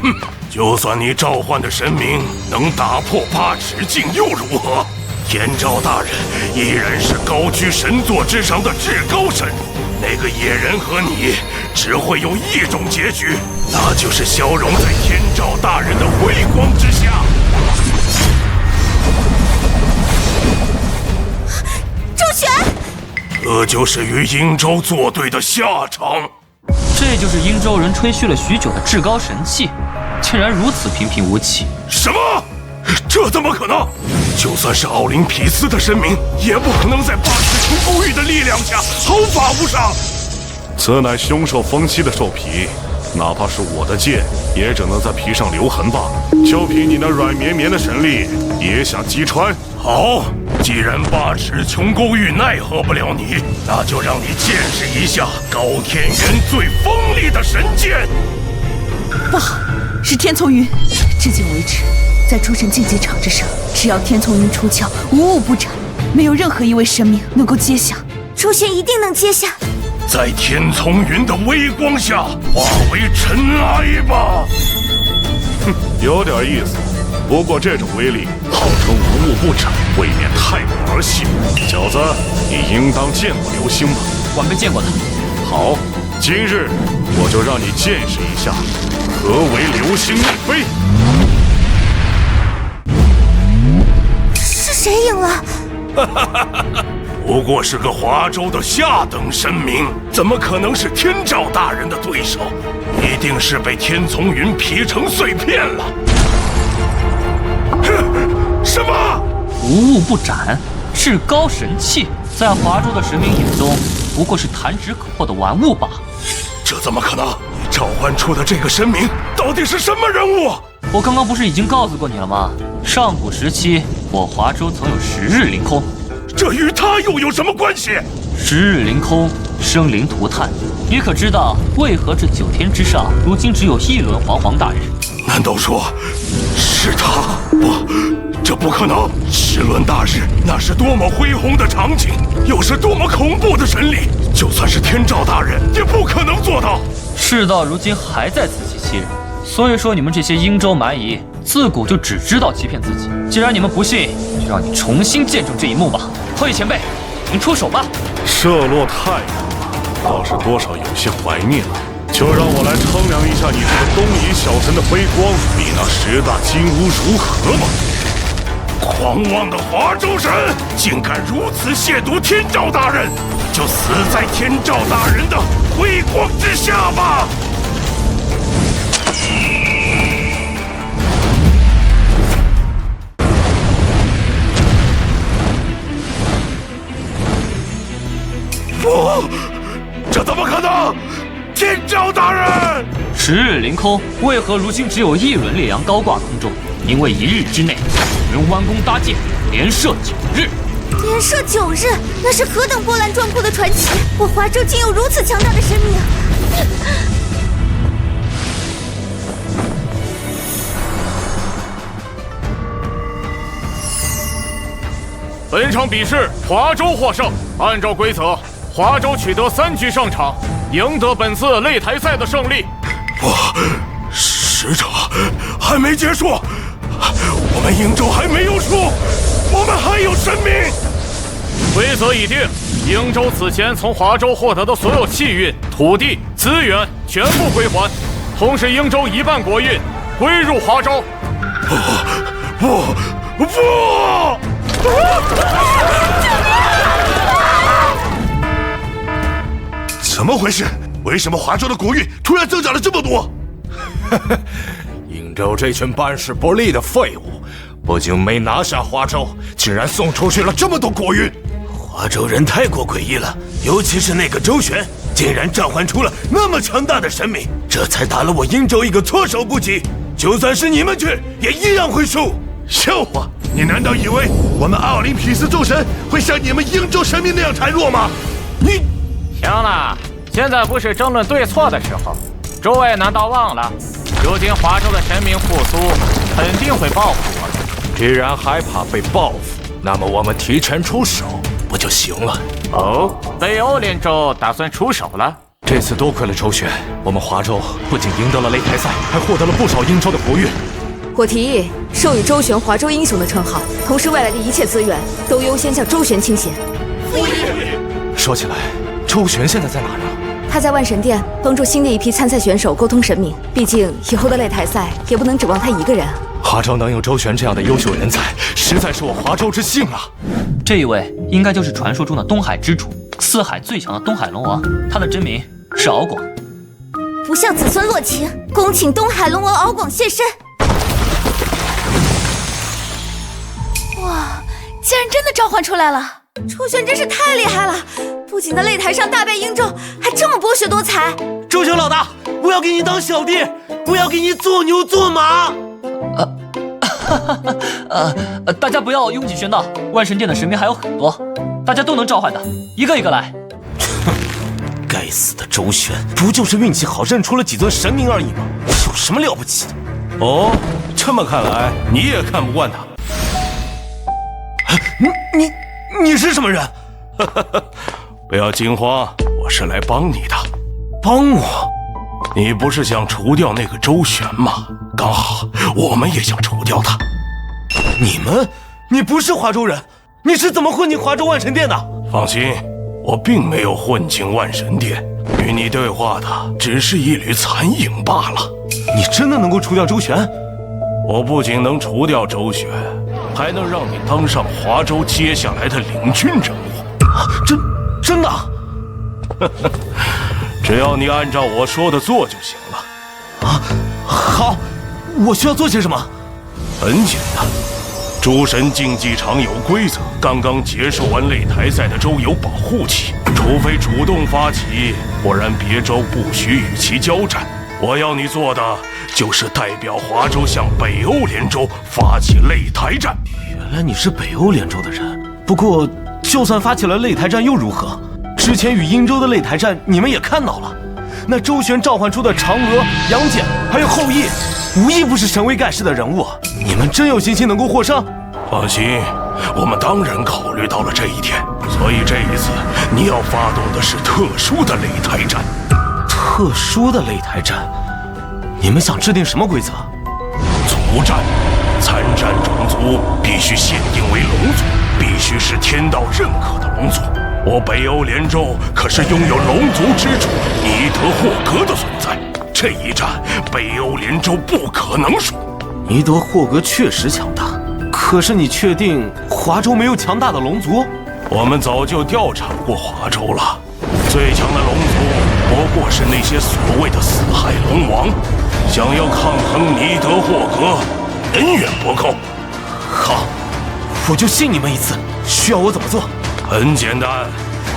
哼，就算你召唤的神明能打破8尺镜又如何？天照大人依然是高居神座之上的至高神。那个野人和你只会有一种结局，那就是消融在天照大人的辉光之下。周旋，这就是与殷州作对的下场。这就是殷州人吹嘘了许久的至高神器，竟然如此平平无奇。什么？这怎么可能？就算是奥林匹斯的神明，也不可能在8尺琼勾玉的力量下毫发无伤。此乃凶兽风息的兽皮，哪怕是我的剑，也只能在皮上留痕罢了。就凭你那软绵绵的神力，也想击穿？好，既然8尺琼勾玉奈何不了你，那就让你见识一下高天原最锋利的神剑。不好，是天丛云。至今为止，在诸神竞技场之上，只要天丛云出鞘，无物不斩，没有任何一位神明能够接下。周旋一定能接下。在天丛云的微光下化为尘埃吧。哼，有点意思。不过这种威力，号称无物不斩，未免太儿戏。小子，你应当见过流星吧？晚辈见过他。好，今日我就让你见识一下何为流星逆飞。是谁赢了？不过是个华州的下等神明，怎么可能是天照大人的对手？一定是被天丛云劈成碎片了。什么？无物不斩，至高神器，在华州的神明眼中，不过是弹指可破的玩物罢了。这怎么可能？你召唤出的这个神明到底是什么人物？我刚刚不是已经告诉过你了吗？上古时期，我华州曾有10日凌空。这与他又有什么关系？10日凌空，生灵涂炭。你可知道为何这9天之上，如今只有1轮皇皇大人？难道说是他？不，这不可能！10轮大日，那是多么恢宏的场景，又是多么恐怖的神力，就算是天照大人也不可能做到。事到如今还在自欺欺人，所以说你们这些英州蛮夷，自古就只知道欺骗自己。既然你们不信，就让你重新见证这一幕吧。后羿前辈，您出手吧。射落太阳了，倒是多少有些怀念了。就让我来称量一下你这个东夷小神的辉光，比那10大金乌如何吧！狂妄的华州神，竟敢如此亵渎天照大人，就死在天照大人的辉光之下吧！不，这怎么可能？天照大人！10日凌空，为何如今只有1轮烈阳高挂空中？因为1日之内，有人弯弓搭箭，连射9日。连射9日，那是何等波澜壮阔的传奇！我华州竟有如此强大的神明！本场比试，华州获胜。按照规则，华州取得3局上场，赢得本次擂台赛的胜利。不，使者还没结束，我们英州还没有输，我们还有神明。规则已定，英州此前从华州获得的所有气运、土地、资源全部归还，同时英州一半国运归入华州。不！怎么回事？为什么华州的国运突然增长了这么多？英州这群办事不力的废物，不仅没拿下华州，竟然送出去了这么多国运。华州人太过诡异了，尤其是那个周旋，竟然召唤出了那么强大的神明，这才打了我英州一个措手不及。就算是你们去，也一样会输。笑话！你难道以为我们奥林匹斯诸神会像你们英州神明那样孱弱吗？你行了，现在不是争论对错的时候。诸位难道忘了，如今华州的神明复苏，肯定会报复我的。既然害怕被报复，那么我们提前出手不就行了？哦，北欧连州打算出手了。这次多亏了周旋，我们华州不仅赢得了擂台赛，还获得了不少英州的国运。我提议授予周旋华州英雄的称号，同时未来的一切资源都优先向周旋倾斜。说起来，周旋现在在哪儿呢？他在万神殿帮助新的一批参赛选手沟通神明，毕竟以后的擂台赛也不能指望他一个人。华州能有周旋这样的优秀人才，实在是我华州之幸啊！这一位应该就是传说中的东海之主，四海最强的东海龙王，他的真名是敖广。不孝子孙落情，恭请东海龙王敖广现身。哇，竟然真的召唤出来了！周旋真是太厉害了，不仅在擂台上大败英州，还这么博学多才。周旋老大，我要给你当小弟，我要给你做牛做马。大家不要拥挤喧闹，万神殿的神明还有很多，大家都能召唤的，一个一个来。该死的周旋，不就是运气好认出了几尊神明而已吗？有什么了不起的？哦，这么看来你也看不惯他。你是什么人？不要惊慌，我是来帮你的。帮我？你不是想除掉那个周旋吗？刚好我们也想除掉他。你们？你不是华州人，你是怎么混进华州万神殿的？放心，我并没有混进万神殿，与你对话的只是一缕残影罢了。你真的能够除掉周旋？我不仅能除掉周旋，还能让你当上华州接下来的领军人物。真的？只要你按照我说的做就行了。好，我需要做些什么？很简单，诸神竞技场有规则，刚刚结束完擂台赛的州有保护期，除非主动发起，不然别州不许与其交战。我要你做的就是代表华州向北欧联州发起擂台战。原来你是北欧联州的人，不过就算发起了擂台战又如何？之前与英州的擂台战你们也看到了，那周旋召唤出的嫦娥、杨戬还有后羿，无一不是神威盖世的人物。你们真有信心能够获胜？放心，我们当然考虑到了这一点，所以这一次你要发动的是特殊的擂台战。特殊的擂台战？你们想制定什么规则？族战，参战种族必须限定为龙族，必须是天道认可的龙族。我北欧联州可是拥有龙族之主尼德霍格的存在，这一战北欧联州不可能输。尼德霍格确实强大，可是你确定华州没有强大的龙族？我们早就调查过华州了，最强的龙族不过是那些所谓的四海龙王，想要抗衡尼德霍格，远远不够。好，我就信你们一次。需要我怎么做？很简单，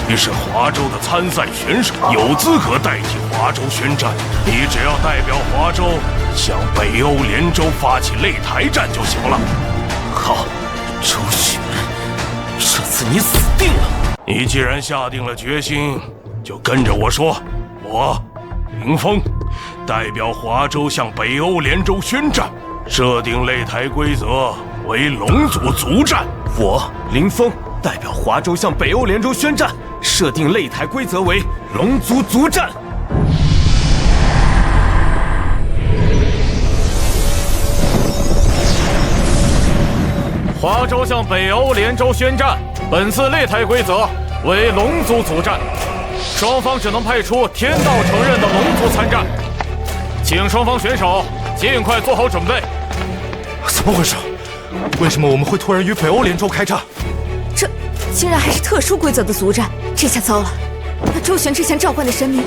你是华州的参赛选手，有资格代替华州宣战。你只要代表华州向北欧联州发起擂台战就行了。好，周旋，这次你死定了！你既然下定了决心，就跟着我说，我林峰代表华州向北欧联州宣战，设定擂台规则为龙族族战。我林峰代表华州向北欧联州宣战，设定擂台规则为龙族族战。华州向北欧联州宣战，本次擂台规则为龙族族战，双方只能派出天道承认的龙族参战，请双方选手尽快做好准备。怎么回事？为什么我们会突然与北欧联州开战？这竟然还是特殊规则的族战，这下糟了！那周旋之前召唤的神明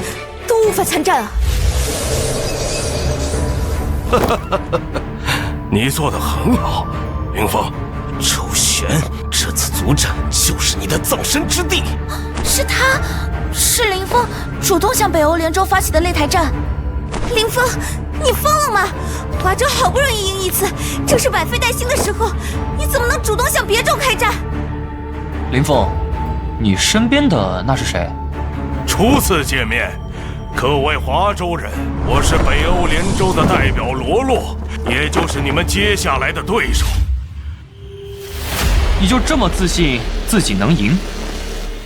都无法参战啊！你做得很好，林峰。周旋，这次族战就是你的葬身之地。是他，是林峰主动向北欧联州发起的擂台战。林峰，你疯了吗？华州好不容易赢一次，正是百废待兴的时候，你怎么能主动向别州开战？林峰，你身边的那是谁？初次见面，各位华州人，我是北欧联州的代表罗洛，也就是你们接下来的对手。你就这么自信自己能赢？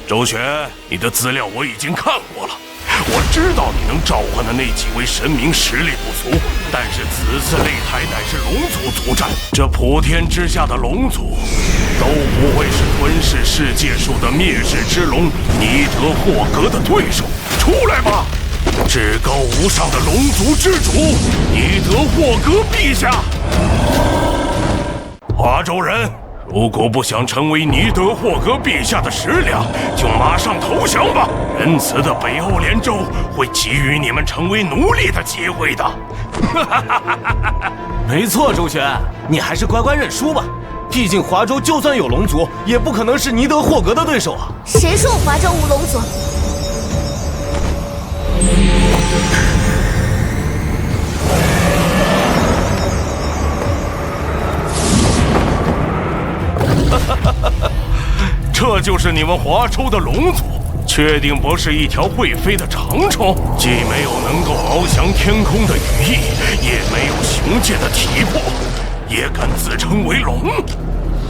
周旋，你的资料我已经看过了，我知道你能召唤的那几位神明实力不俗，但是此次擂台乃是龙族族战，这普天之下的龙族都不会是吞噬世界树的灭世之龙尼德霍格的对手。出来吧，至高无上的龙族之主尼德霍格陛下！华州人，如果不想成为尼德霍格陛下的食粮，就马上投降吧！仁慈的北欧联州会给予你们成为奴隶的机会的。没错，周旋，你还是乖乖认输吧。毕竟华州就算有龙族，也不可能是尼德霍格的对手啊！谁说我华州无龙族？这就是你们华州的龙族，确定不是一条会飞的长虫？既没有能够翱翔天空的羽翼，也没有雄健的体魄，也敢自称为龙？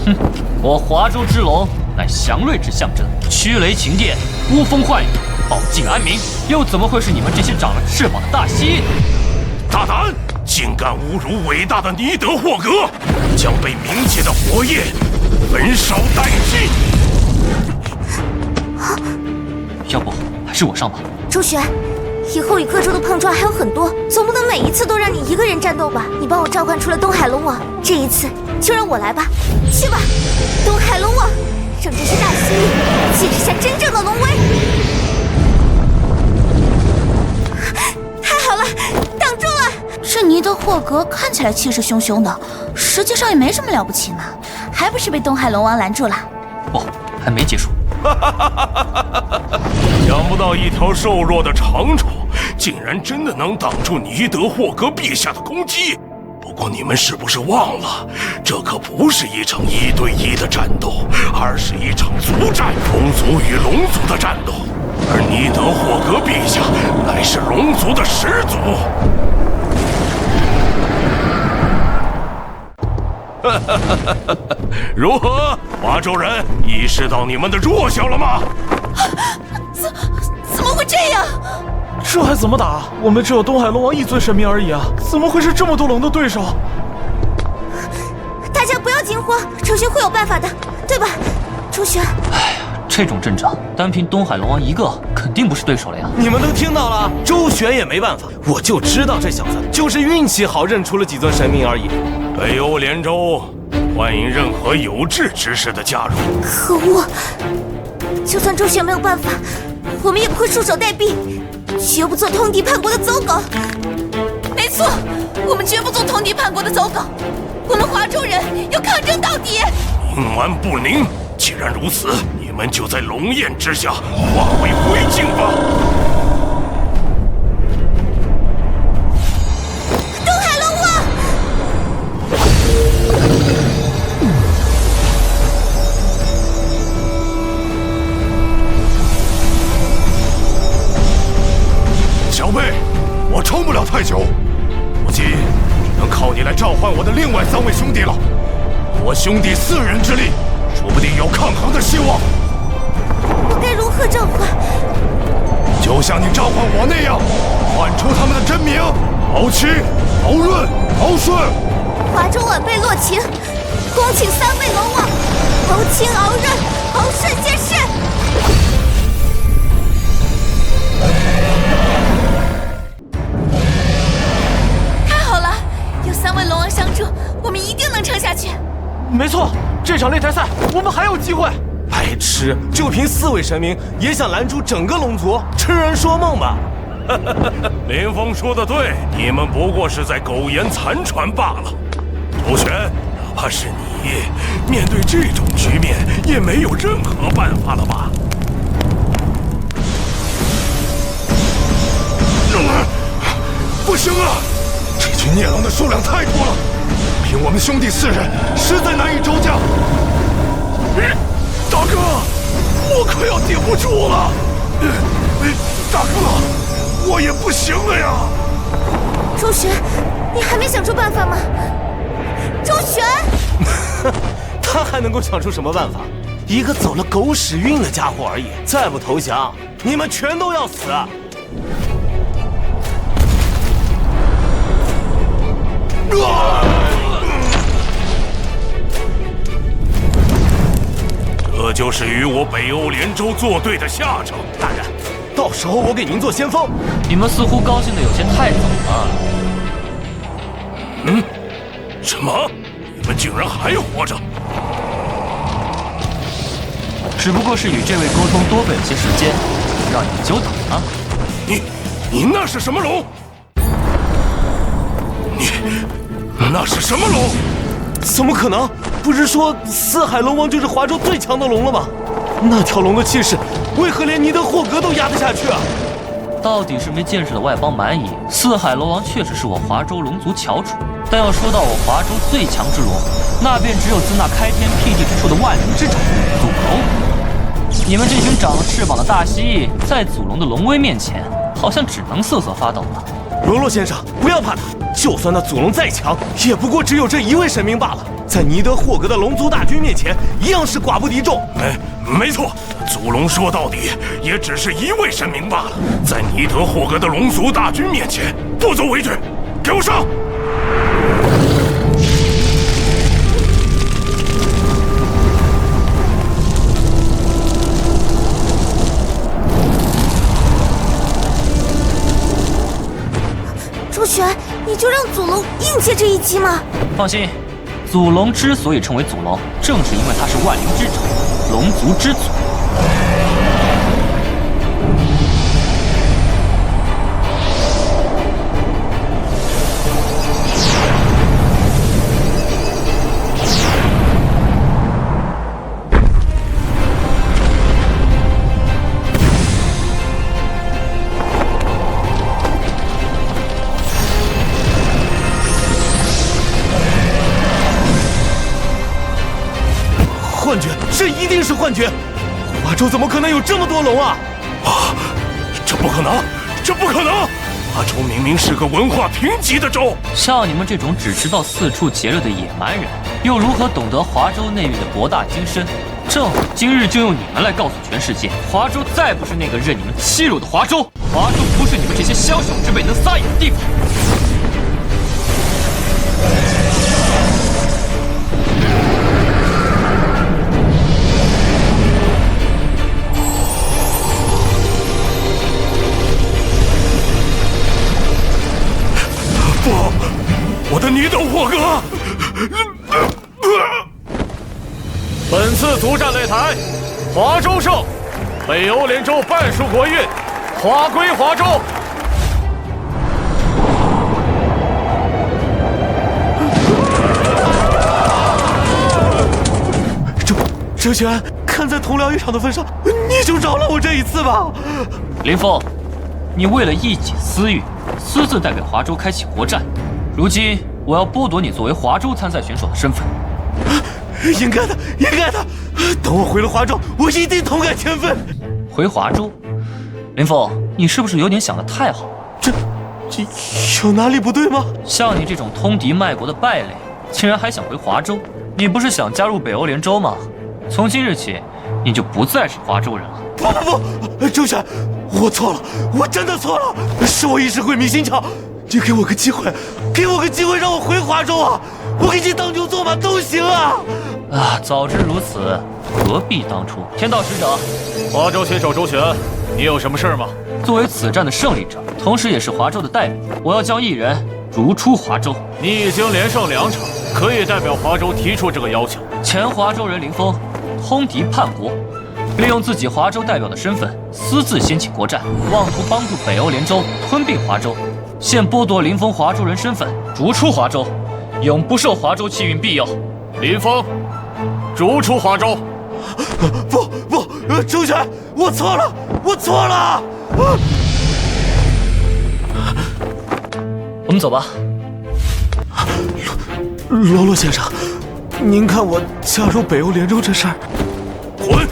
哼，我华州之龙乃祥瑞之象征，驱雷擎电，呼风唤雨，保境安民，又怎么会是你们这些长了翅膀的大蜥蜴？大胆，竟敢侮辱伟大的尼德霍格，将被冥界的火焰焚烧殆尽！要不还是我上吧。周旋，以后与各州的碰撞还有很多，总不能每一次都让你一个人战斗吧？你帮我召唤出了东海龙王，这一次就让我来吧。去吧，东海龙王，让这些大蜥蜴见识下真正的龙威！太好了，挡住了！是尼德霍霍格看起来气势汹汹的，实际上也没什么了不起嘛，还不是被东海龙王拦住了？不，还没结束。想不到一条瘦弱的长虫，竟然真的能挡住尼德霍格陛下的攻击。不过你们是不是忘了，这可不是一场1对1的战斗，而是一场族战，龙族与龙族的战斗。而尼德霍格陛下乃是龙族的始祖。如何，华州人意识到你们的弱小了吗？怎么会这样？这还怎么打？我们只有东海龙王一尊神明而已啊，怎么会是这么多龙的对手？大家不要惊慌，周旋会有办法的，对吧，周旋？哎呀，这种阵仗，单凭东海龙王一个肯定不是对手了呀！你们都听到了，周旋也没办法，我就知道这小子就是运气好认出了几尊神明而已。北欧连州欢迎任何有志之士的加入。可恶！就算周旋没有办法，我们也不会束手待毙，绝不做通敌叛国的走狗。没错，我们绝不做通敌叛国的走狗。我们华州人要抗争到底。冥顽不灵，既然如此，你们就在龙焰之下化为灰烬吧。东海龙王！小贝，我撑不了太久，估计只能靠你来召唤我的另外3位兄弟了。我兄弟4人之力，说不定有抗衡的希望。我该如何召唤？就像你召唤我那样，唤出他们的真名：敖青、敖润、敖顺。华州晚辈洛晴，恭请3位龙王敖青、敖润、敖顺先世。太好了，有3位龙王相助，我们一定能撑下去。没错，这场擂台赛我们还有机会。白痴，就凭4位神明也想拦住整个龙族，痴人说梦吧！林峰说的对，你们不过是在苟延残喘罢了。周旋，哪怕是你，面对这种局面也没有任何办法了吧？不行啊！这群孽龙的数量太多了，凭我们兄弟4人实在难以招架。大哥，我可要顶不住了！大哥，我也不行了呀！周旋，你还没想出办法吗？周旋，他还能够想出什么办法？一个走了狗屎运的家伙而已，再不投降，你们全都要死！这就是与我北欧连州作对的下场。大人，到时候我给您做先锋。你们似乎高兴的有些太早了。什么？你们竟然还活着？只不过是与这位沟通多费了些时间，让你们久等了。你那是什么龙？你那是什么龙？怎么可能？不是说4海龙王就是华州最强的龙了吗？那条龙的气势，为何连尼德霍格都压得下去啊？到底是没见识的外邦蛮夷。4海龙王确实是我华州龙族翘楚，但要说到我华州最强之龙，那便只有自那开天辟地之处的万灵之长祖龙。你们这群长了翅膀的大蜥蜴，在祖龙的龙威面前，好像只能瑟瑟发抖了。罗罗先生，不要怕他，就算那祖龙再强，也不过只有这1位神明罢了，在尼德霍格的龙族大军面前，一样是寡不敌众。没错，祖龙说到底也只是1位神明罢了，在尼德霍格的龙族大军面前，不足为惧。给我上！周旋，你就让祖龙硬接这一击吗？放心，祖龙之所以称为祖龙，正是因为他是万灵之长，龙族之祖。是幻觉。华州怎么可能有这么多龙啊？啊，这不可能，这不可能！华州明明是个文化贫瘠的州。像你们这种只知道四处劫掠的野蛮人，又如何懂得华州内域的博大精深？正好今日就用你们来告诉全世界，华州再不是那个任你们欺辱的华州，华州不是你们这些宵小之辈能撒野的地方。不，我的女斗火哥！本次族战擂台，华州胜，北欧连州半数国运，华归华州。哲玄，看在同僚一场的份上，你就饶了我这一次吧。林峰，你为了一己私欲，私自代表华州开启国战，如今我要剥夺你作为华州参赛选手的身份。应该的，应该的。等我回了华州，我一定痛改前非。回华州？林峰，你是不是有点想得太好了？这有哪里不对吗？像你这种通敌卖国的败类，竟然还想回华州？你不是想加入北欧联州吗？从今日起，你就不再是华州人了。不，周旋，我错了，我真的错了，是我一时鬼迷心窍。你给我个机会，给我个机会让我回华州啊！我给你当牛做马都行啊！啊，早知如此，何必当初？天道使者，华州选手周旋，你有什么事吗？作为此战的胜利者，同时也是华州的代表，我要将一人逐出华州。你已经连胜2场，可以代表华州提出这个要求。前华州人林峰，通敌叛国，利用自己华州代表的身份，私自掀起国战，妄图帮助北欧联州吞并华州。现剥夺林峰华州人身份，逐出华州，永不受华州气运庇佑。林峰，逐出华州。不，周旋，我错了，我错了。我们走吧。罗罗先生，您看我加入北欧联州这事儿，滚！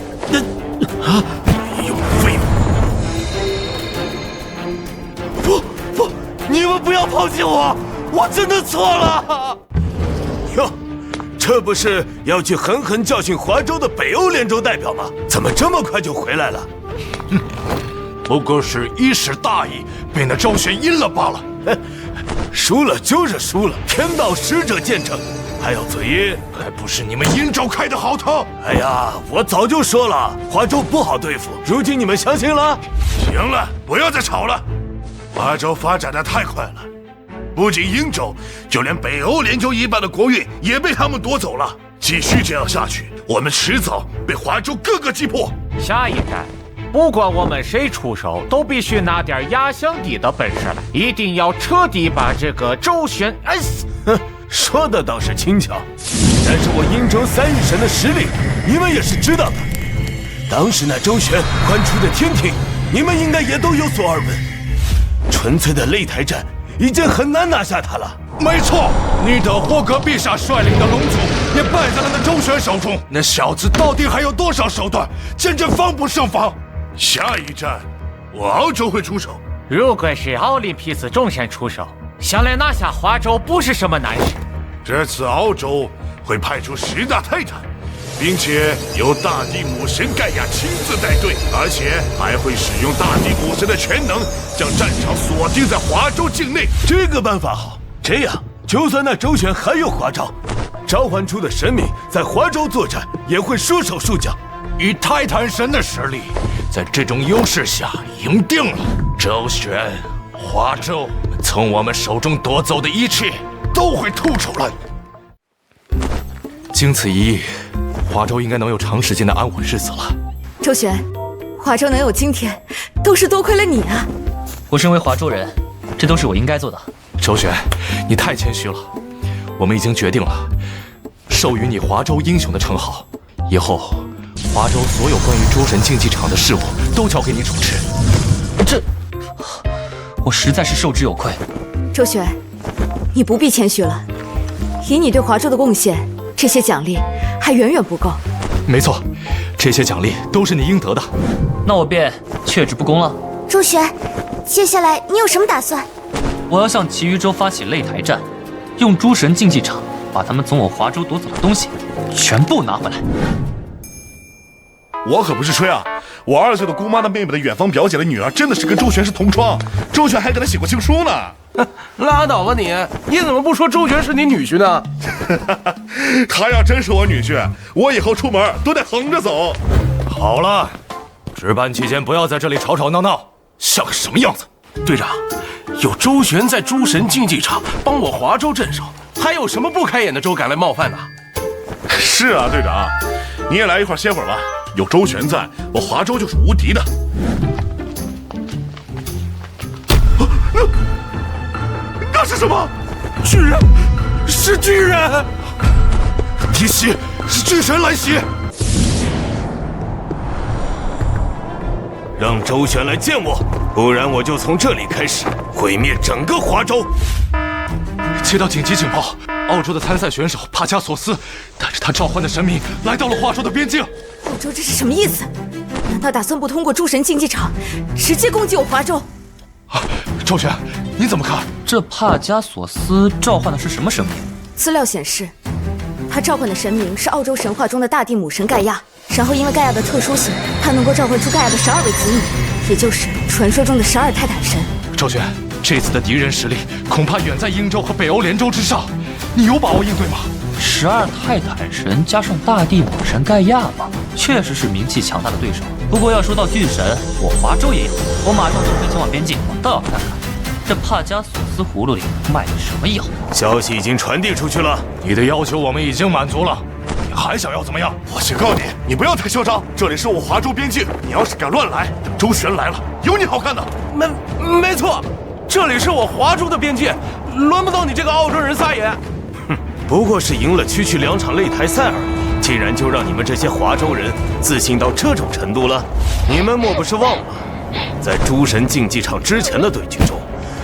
没用废物！不，你们不要抛弃我，我真的错了。哟，这不是要去狠狠教训华州的北欧联州代表吗？怎么这么快就回来了？哼，不过是一时大意，被那周旋阴了罢了。输了就是输了，天道使者见证。还要嘴硬，还不是你们殷州开的好头！哎呀，我早就说了，华州不好对付，如今你们相信了？行了，不要再吵了。华州发展的太快了，不仅殷州，就连北欧联州一半的国运也被他们夺走了。继续这样下去，我们迟早被华州各个击破。下一站，不管我们谁出手，都必须拿点压箱底的本事来，一定要彻底把这个周旋摁死。哼，说的倒是轻巧，但是我殷州3日神的实力，你们也是知道的。当时那周旋唤出的天庭，你们应该也都有所耳闻。纯粹的擂台战，已经很难拿下他了。没错，你的霍格陛下率领的龙族也败在了那周旋手中。那小子到底还有多少手段，简直防不胜防。下一站，我澳洲会出手。如果是奥林匹斯众神出手，想来拿下华州不是什么难事。这次澳洲会派出10大泰坦，并且由大地母神盖亚亲自带队，而且还会使用大地母神的全能，将战场锁定在华州境内。这个办法好，这样就算那周旋还有华招，召唤出的神明在华州作战也会束手束脚。以泰坦神的实力，在这种优势下赢定了。周旋，华州从我们手中夺走的一切都会吐出来。经此一役，华州应该能有长时间的安稳日子了。周旋，华州能有今天，都是多亏了你啊！我身为华州人，这都是我应该做的。周旋，你太谦虚了。我们已经决定了，授予你华州英雄的称号。以后，华州所有关于诸神竞技场的事务都交给你主持。我实在是受之有愧。周旋，你不必谦虚了。以你对华州的贡献，这些奖励还远远不够。没错，这些奖励都是你应得的。那我便却之不恭了。周旋，接下来你有什么打算？我要向其余州发起擂台战，用诸神竞技场把他们从我华州夺走的东西全部拿回来。我可不是吹啊！我2岁的姑妈的妹妹的远房表姐的女儿，真的是跟周旋是同窗，周旋还给她写过情书呢。拉倒吧你！你怎么不说周旋是你女婿呢？他要真是我女婿，我以后出门都得横着走。好了，值班期间不要在这里吵吵闹闹，像个什么样子？队长，有周旋在诸神竞技场帮我华州镇守，还有什么不开眼的州敢来冒犯呢？是啊，队长，你也来一块歇会儿吧。有周旋在，我华州就是无敌的。那是什么？巨人，是巨人！提袭，是巨神来袭！让周旋来见我，不然我就从这里开始毁灭整个华州。接到紧急警报，澳洲的参赛选手帕加索斯带着他召唤的神明来到了华州的边境。澳洲这是什么意思？难道打算不通过诸神竞技场，直接攻击我华州？周旋，你怎么看？这帕加索斯召唤的是什么神明？资料显示，他召唤的神明是澳洲神话中的大地母神盖亚。然后因为盖亚的特殊性，他能够召唤出盖亚的12位子女，也就是传说中的12泰坦神。周旋，这次的敌人实力恐怕远在英州和北欧联州之上，你有把握应对吗？12泰坦神加上大地母神盖亚吗？确实是名气强大的对手。不过要说到巨神，我华州也有。我马上就会前往边境，我倒要看看这帕加索斯葫芦里卖的什么药。消息已经传递出去了，你的要求我们已经满足了，你还想要怎么样？我警告你，你不要太嚣张，这里是我华州边境，你要是敢乱来，等周旋来了，有你好看的。没错，这里是我华州的边界，轮不到你这个澳洲人撒野。哼，不过是赢了区区2场擂台赛而已，竟然就让你们这些华州人自信到这种程度了？你们莫不是忘了，在诸神竞技场之前的对局中，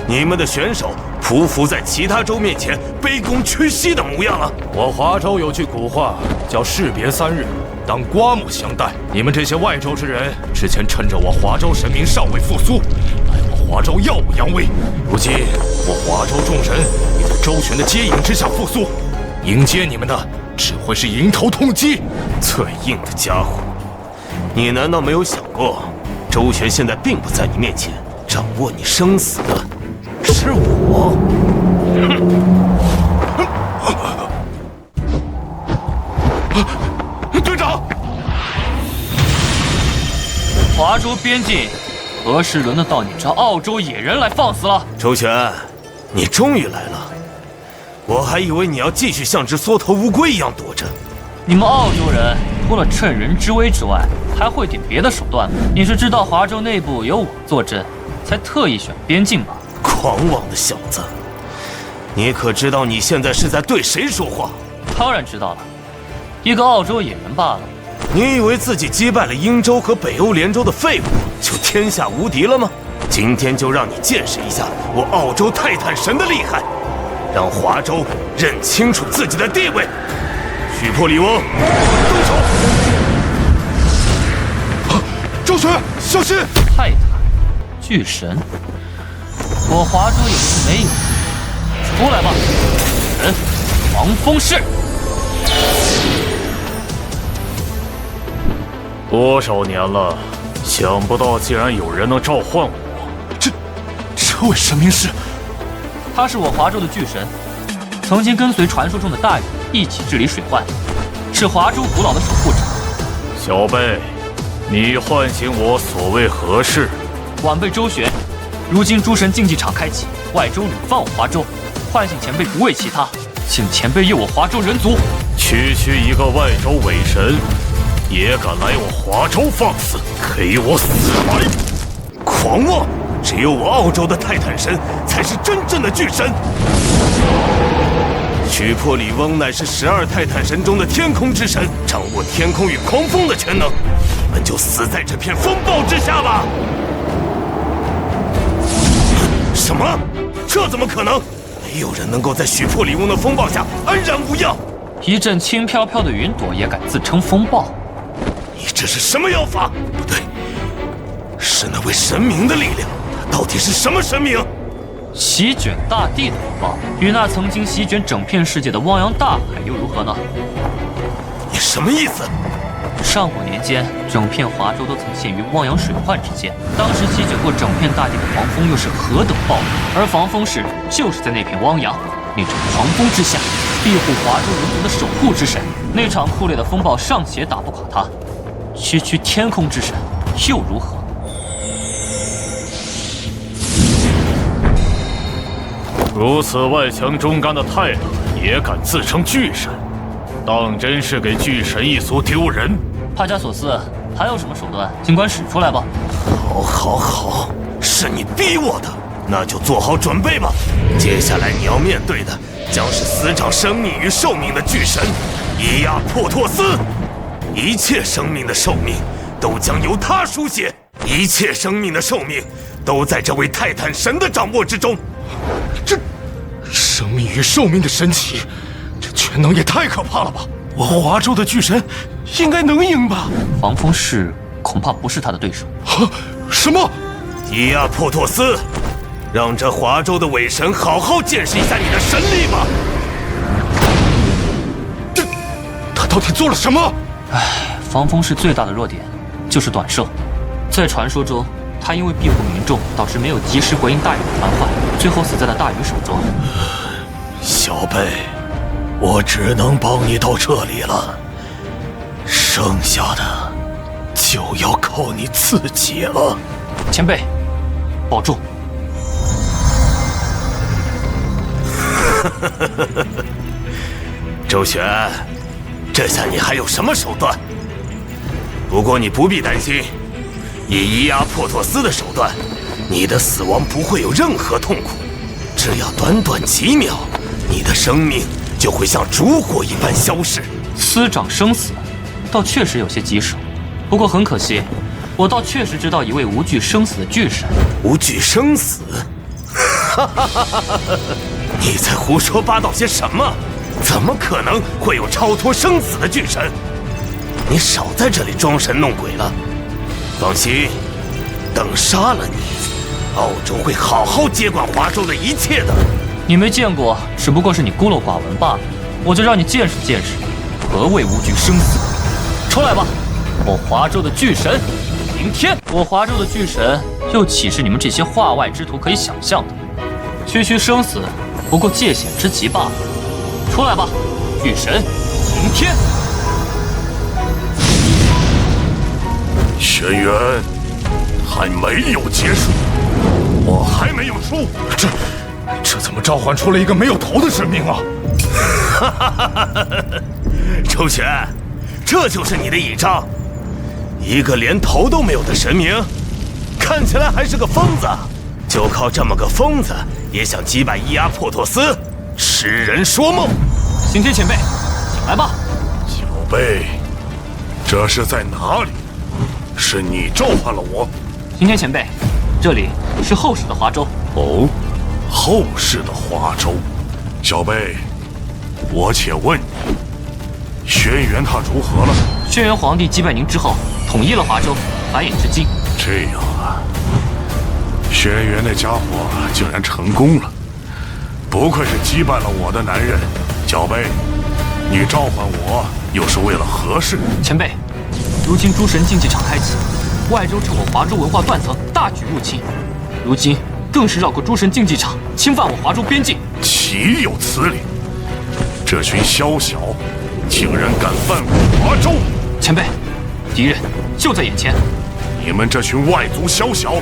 你们的选手匍匐在其他州面前，卑躬屈膝的模样了。我华州有句古话叫士别3日，当刮目相待。你们这些外州之人，之前趁着我华州神明尚未复苏，来我华州耀武扬威。如今我华州众神已在周旋的接引之下复苏，迎接你们的只会是迎头痛击。最硬的家伙，你难道没有想过，周旋现在并不在你面前，掌握你生死的是我？队长，华州边境，何时轮得到你这澳洲野人来放肆了？周旋，你终于来了，我还以为你要继续像只缩头乌龟一样躲着。你们澳洲人除了趁人之危之外，还会点别的手段吗？你是知道华州内部有我坐镇，才特意选边境吗？狂妄的小子，你可知道你现在是在对谁说话？当然知道了，一个澳洲野人罢了。你以为自己击败了英州和北欧联州的废物，就天下无敌了吗？今天就让你见识一下我澳洲泰坦神的厉害，让华州认清楚自己的地位。许破里翁，动手！周旋，小心！泰坦，巨神，我华州也不是没有。出来吧，人，狂风式！多少年了，想不到竟然有人能召唤我。这位神明是？他是我华州的巨神，曾经跟随传说中的大禹一起治理水患，是华州古老的守护者。小辈，你唤醒我所为何事？晚辈周旋，如今诸神竞技场开启，外州屡犯我华州，唤醒前辈不为其他，请前辈佑我华州人族。区区一个外州伪神，也敢来我华州放肆，给我死来！狂妄！只有我澳洲的泰坦神才是真正的巨神。许破里翁乃是12泰坦神中的天空之神，掌握天空与狂风的全能，你们就死在这片风暴之下吧！什么？这怎么可能？没有人能够在许破里翁的风暴下安然无恙。一阵轻飘飘的云朵也敢自称风暴？你这是什么妖法？不对，是那位神明的力量。他到底是什么神明？席卷大地的风暴，与那曾经席卷整片世界的汪洋大海又如何呢？你什么意思？上古年间，整片华州都曾陷于汪洋水患之间。当时席卷过整片大地的狂风又是何等暴力，而防风氏就是在那片汪洋、那种狂风之下，庇护华州人族的守护之神。那场酷烈的风暴尚且打不垮他，区区天空之神又如何？如此外强中干的态度，也敢自称巨神，当真是给巨神一族丢人！帕加索斯，还有什么手段，尽管使出来吧。好，是你逼我的，那就做好准备吧。接下来你要面对的将是司掌生命与寿命的巨神伊亚珀托斯，一切生命的寿命都将由他书写，一切生命的寿命都在这位泰坦神的掌握之中。这生命与寿命的神奇，这全能也太可怕了吧！我华州的巨神应该能赢吧？防风氏恐怕不是他的对手。什么？伊亚珀托斯，让这华州的伪神好好见识一下你的神力吧！他到底做了什么？防风氏最大的弱点就是短射，在传说中，他因为庇护民众，导致没有及时回应大禹的传唤，最后死在了大禹手中。小贝，我只能帮你到这里了，剩下的就要靠你自己了。前辈，保重。周旋，这下你还有什么手段？不过你不必担心，以伊亚珀托斯的手段，你的死亡不会有任何痛苦，只要短短几秒，你的生命就会像烛火一般消逝。司掌生死，倒确实有些棘手。不过很可惜，我倒确实知道一位无惧生死的巨神。无惧生死？你在胡说八道些什么？怎么可能会有超脱生死的巨神？你少在这里装神弄鬼了。放心，等杀了你，澳洲会好好接管华州的一切的。你没见过，只不过是你孤陋寡闻罢了。我就让你见识见识，何谓无惧生死。出来吧，我华州的巨神！迎天！我华州的巨神，又岂是你们这些化外之徒可以想象的？区区生死，不过界险之极罢了。出来吧，巨神！迎天！轩辕还没有结束，我还没有输。这怎么召唤出了一个没有头的神明啊？周旋，这就是你的倚仗？一个连头都没有的神明，看起来还是个疯子。就靠这么个疯子，也想击败伊阿珀托斯？痴人说梦！刑天前辈，请来吧。小贝，这是在哪里？是你召唤了我？刑天前辈，这里是后世的华州。哦，后世的华州。小贝，我且问你，轩辕他如何了？轩辕皇帝击败您之后，统一了华州，繁衍至今。这样啊，轩辕那家伙竟然成功了，不愧是击败了我的男人。小贝，你召唤我又是为了何事？前辈，如今诸神竞技场开启，外州趁我华州文化断层，大举入侵，如今更是绕过诸神竞技场，侵犯我华州边境。岂有此理！这群宵小竟然敢犯我华州！前辈，敌人就在眼前。你们这群外族宵小，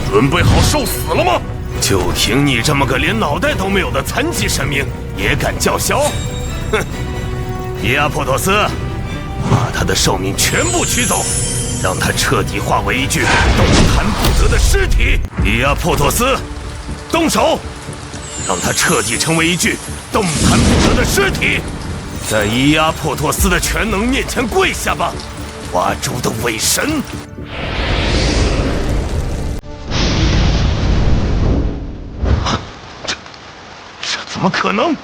准备好受死了吗？就凭你这么个连脑袋都没有的残疾神明，也敢叫嚣？哼！伊阿珀托斯，把他的寿命全部取走，让他彻底化为一具动弹不得的尸体。伊阿珀托斯，动手！让他彻底成为一具动弹不得的尸体，在伊阿珀托斯的全能面前跪下吧，华州的伪神！这怎么可能？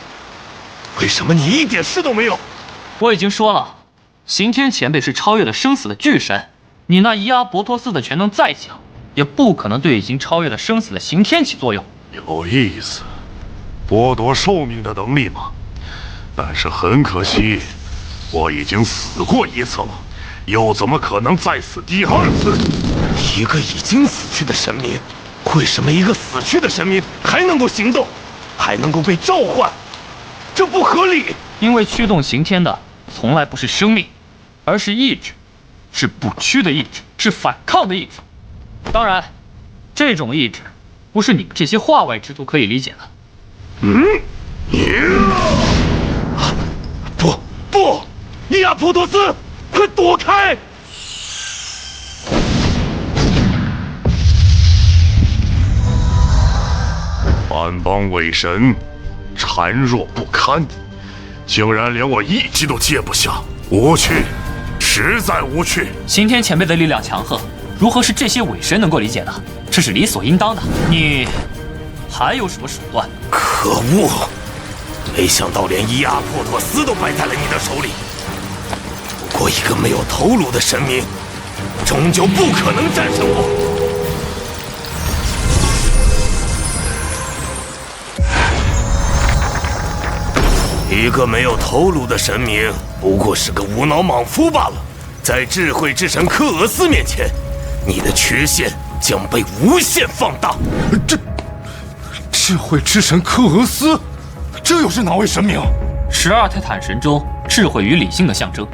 为什么你一点事都没有？我已经说了，刑天前辈是超越了生死的巨神，你那伊阿博托斯的全能再强，也不可能对已经超越了生死的刑天起作用。有意思，剥夺寿命的能力吗？但是很可惜，我已经死过一次了，又怎么可能再死第二次？一个已经死去的神明，为什么一个死去的神明还能够行动，还能够被召唤？这不合理。因为驱动刑天的从来不是生命，而是意志，是不屈的意志，是反抗的意志。当然，这种意志不是你们这些化外之徒可以理解的。不，伊阿普托斯，快躲开！万邦伪神，孱弱不堪，竟然连我一击都接不下，无趣，实在无趣。刑天前辈的力量强横，如何是这些伪神能够理解的？这是理所应当的。你还有什么手段？可恶！没想到连伊阿破托斯都败在了你的手里。不过一个没有头颅的神明，终究不可能战胜我。一个没有头颅的神明，不过是个无脑莽夫罢了。在智慧之神科俄斯面前，你的缺陷将被无限放大。智慧之神科俄斯，这又是哪位神明？12泰坦神中，智慧与理性的象征，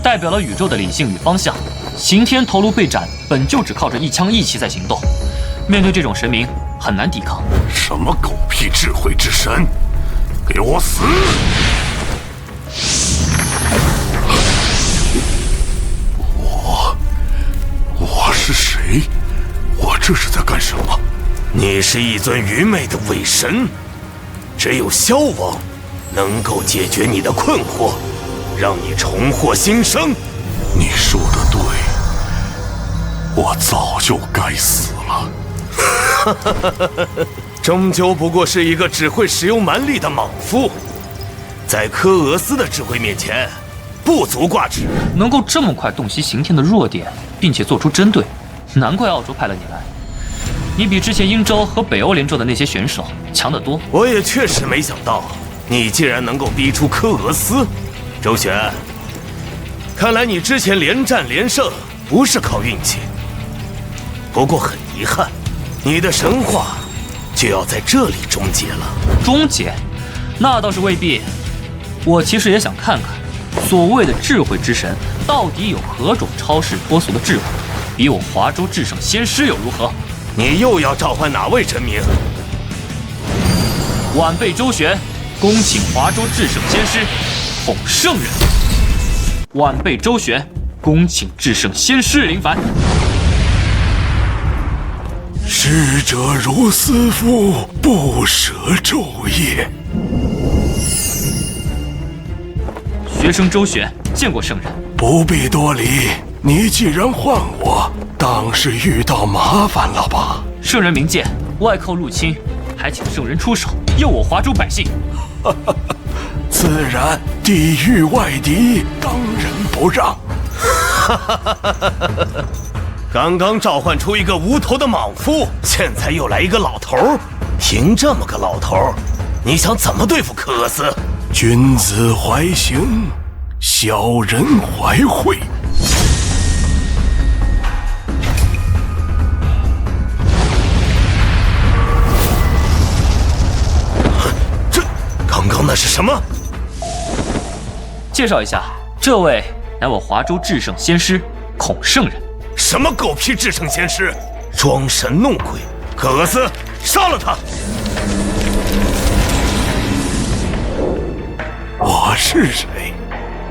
代表了宇宙的理性与方向。刑天头颅被斩，本就只靠着一枪一气在行动，面对这种神明很难抵抗。什么狗屁智慧之神！给我死！我是谁？我这是在干什么？你是一尊愚昧的伪神，只有萧王能够解决你的困惑，让你重获新生。你说的对，我早就该死了。终究不过是一个只会使用蛮力的莽夫，在科俄斯的智慧面前，不足挂齿。能够这么快洞悉刑天的弱点，并且做出针对，难怪澳洲派了你来。你比之前英州和北欧联州的那些选手强得多。我也确实没想到，你竟然能够逼出科俄斯。周旋，看来你之前连战连胜不是靠运气。不过很遗憾，你的神话就要在这里终结了。终结？那倒是未必。我其实也想看看，所谓的智慧之神到底有何种超世脱俗的智慧，比我华州至圣先师又如何？你又要召唤哪位神明？晚辈周旋，恭请华州至圣先师孔圣人。晚辈周旋，恭请至圣先师临凡。逝者如斯夫，不舍昼夜。学生周旋，见过圣人。不必多礼，你既然唤我，当是遇到麻烦了吧？圣人明鉴，外寇入侵，还请圣人出手佑我华州百姓。自然，地狱外敌，当仁不让。刚刚召唤出一个无头的莽夫，现在又来一个老头儿。凭这么个老头儿，你想怎么对付科俄斯？君子怀刑，小人怀惠。这刚刚那是什么？介绍一下，这位乃我华州至圣先师孔圣人。什么狗屁至圣先师，装神弄鬼！科俄斯，杀了他！我是谁？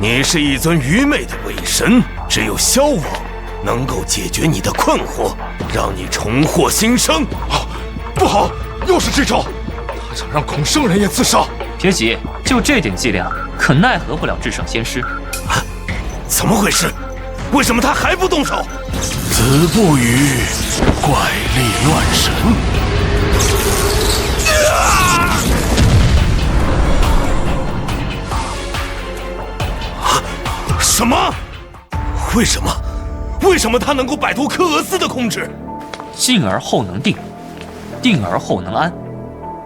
你是一尊愚昧的伪神，只有萧王能够解决你的困惑，让你重获新生。不好，又是这招！他想让孔圣人也自杀。别急，就这点伎俩，可奈何不了至圣先师。怎么回事？为什么他还不动手？子不语，怪力乱神。什么？为什么？为什么他能够摆脱科俄斯的控制？静而后能定，定而后能安。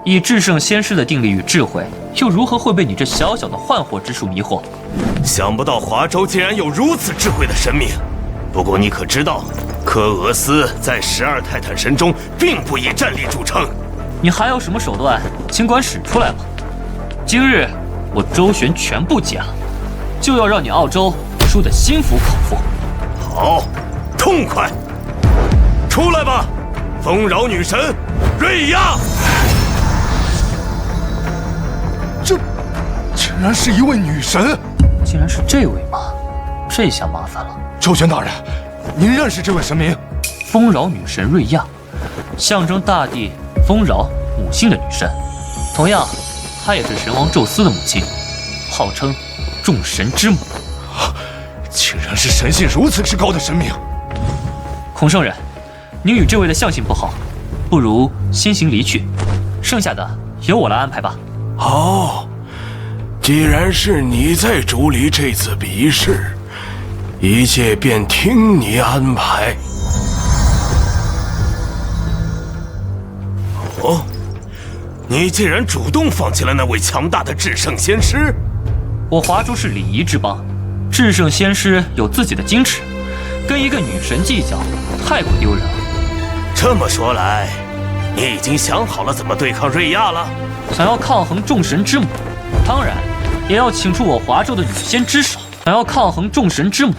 以至圣先师的定力与智慧，又如何会被你这小小的幻惑之术迷惑？想不到华州竟然有如此智慧的神明。不过你可知道，科俄斯在12泰坦神中并不以战力著称。你还有什么手段，尽管使出来吧。今日我周旋全部解了，就要让你澳洲输得心服口服。好，痛快！出来吧，丰饶女神瑞亚！这竟然是一位女神！竟然是这位吗？这下麻烦了。周旋大人，您认识这位神明？丰饶女神瑞亚，象征大地丰饶母性的女神。同样，她也是神王宙斯的母亲，号称众神之母。竟然是神性如此之高的神明！孔圣人，您与这位的相性不好，不如先行离去，剩下的由我来安排吧。好，既然是你在主理这次比试，一切便听你安排。哦，你竟然主动放弃了那位强大的至圣先师？我华州是礼仪之邦，至圣先师有自己的矜持，跟一个女神计较，太过丢人了。这么说来，你已经想好了怎么对抗瑞亚了？想要抗衡众神之母，当然也要请出我华州的女仙之首。想要抗衡众神之母，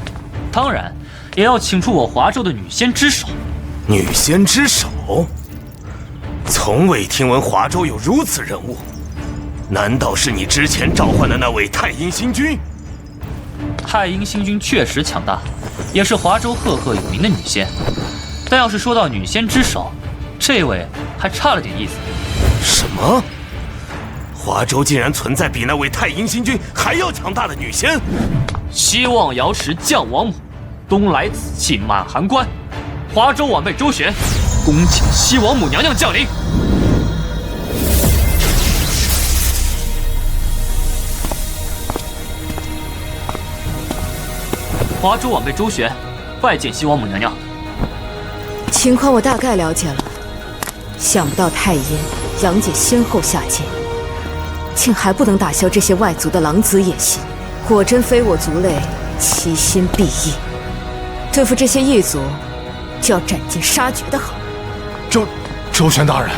当然也要请出我华州的女仙之首。女仙之首？从未听闻华州有如此人物，难道是你之前召唤的那位太阴星君？太阴星君确实强大，也是华州赫赫有名的女仙。但要是说到女仙之首，这位还差了点意思。什么？华州竟然存在比那位太阴星君还要强大的女仙？西望瑶池降王母，东来紫气满函关。华州晚辈周旋，恭请西王母娘娘降临。华州晚辈周旋，拜见西王母娘娘。情况我大概了解了，想不到太阴、杨姐先后下界，竟还不能打消这些外族的狼子野心。果真非我族类，其心必异。对付这些异族，就要斩尽杀绝的好。周旋大人，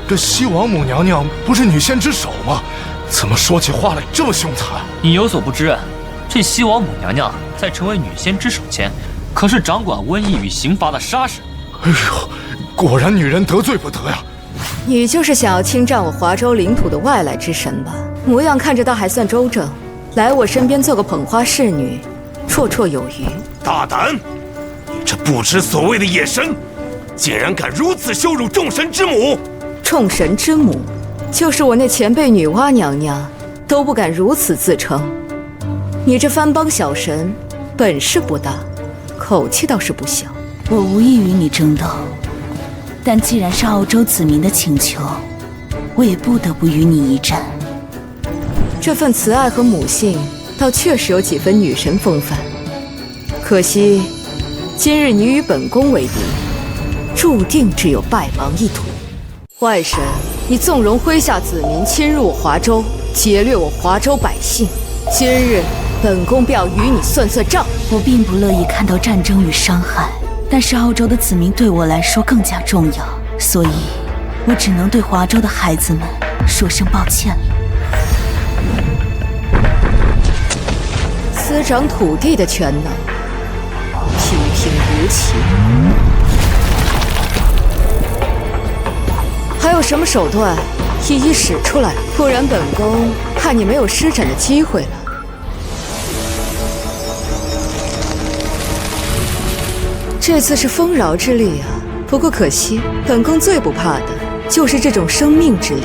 这西王母娘娘不是女仙之首吗？怎么说起话来这么凶残？你有所不知，这西王母娘娘在成为女仙之首前，可是掌管瘟疫与刑罚的杀神。哎呦，果然女人得罪不得呀！你就是想要侵占我华州领土的外来之神吧？模样看着倒还算周正，来我身边做个捧花侍女，绰绰有余。大胆！你这不知所谓的野神，竟然敢如此羞辱众神之母！众神之母，就是我那前辈女娲娘娘都不敢如此自称。你这番邦小神，本事不大，口气倒是不小。我无意与你争斗，但既然是澳洲子民的请求，我也不得不与你一战。这份慈爱和母性，倒确实有几分女神风范。可惜，今日你与本宫为敌，注定只有败亡一途。外神，你纵容麾下子民侵入我华州，劫掠我华州百姓，今日本宫便要与你算算账。我并不乐意看到战争与伤害，但是澳洲的子民对我来说更加重要，所以我只能对华州的孩子们说声抱歉了。滋长土地的权能，平平无奇。还有什么手段，一一使出来，不然本宫怕你没有施展的机会了。这次是丰饶之力啊，不过可惜，本宫最不怕的就是这种生命之力。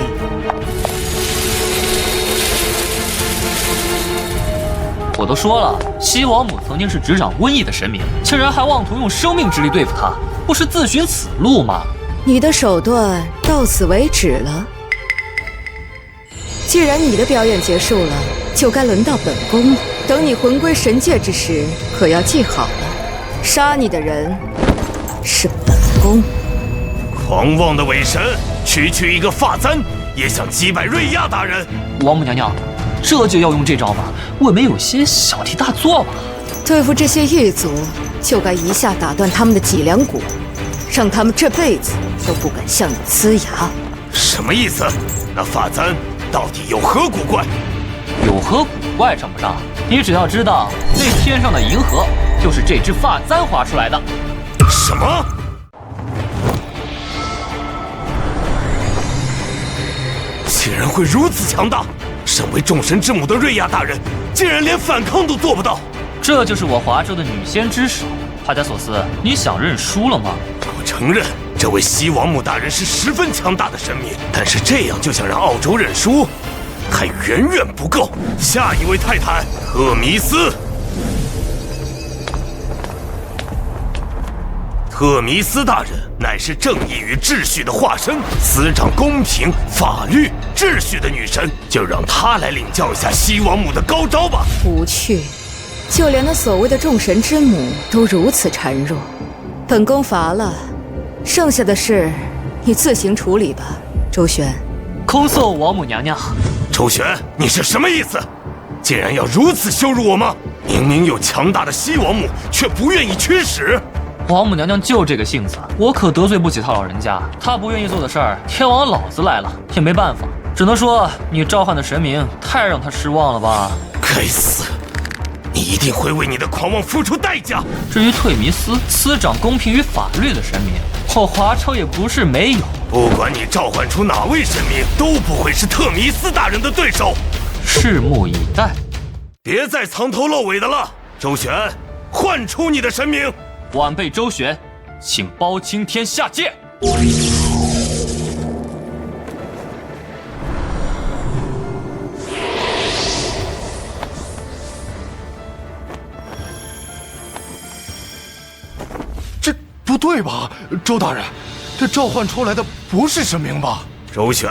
我都说了，西王母曾经是执掌瘟疫的神明，竟然还妄图用生命之力对付她，不是自寻死路吗？你的手段到此为止了。既然你的表演结束了，就该轮到本宫了。等你魂归神界之时，可要记好了，杀你的人是本宫。狂妄的伪神，区区一个发簪，也想击败瑞亚大人？王母娘娘，这就要用这招吗？未免有些小题大做吧？对付这些异族，就该一下打断他们的脊梁骨，让他们这辈子都不敢向你呲牙。什么意思？那发簪到底有何古怪？有何古怪称不上，你只要知道，那天上的银河就是这只发簪划出来的。什么？竟然会如此强大！身为众神之母的瑞亚大人，竟然连反抗都做不到。这就是我华州的女仙之手。帕加索斯，你想认输了吗？我承认，这位西王母大人是十分强大的神明，但是这样就想让澳洲认输，还远远不够。下一位泰坦，赫弥斯。赫弥斯大人乃是正义与秩序的化身，司掌公平、法律、秩序的女神，就让她来领教一下西王母的高招吧。无趣，就连那所谓的众神之母都如此孱弱，本宫罚了，剩下的事你自行处理吧。周旋，恭送王母娘娘。周旋，你是什么意思？竟然要如此羞辱我吗？明明有强大的西王母，却不愿意驱使。王母娘娘就这个性子，我可得罪不起她老人家。她不愿意做的事儿，天王老子来了也没办法，只能说你召唤的神明太让她失望了吧。该死，你一定会为你的狂妄付出代价。至于退弥斯，司掌公平与法律的神明，我华超也不是没有。不管你召唤出哪位神明，都不会是特弥斯大人的对手。拭目以待。别再藏头露尾的了，周旋，唤出你的神明。晚辈周旋，请包青天下界。这不对吧，周大人？这召唤出来的不是神明吧？周旋，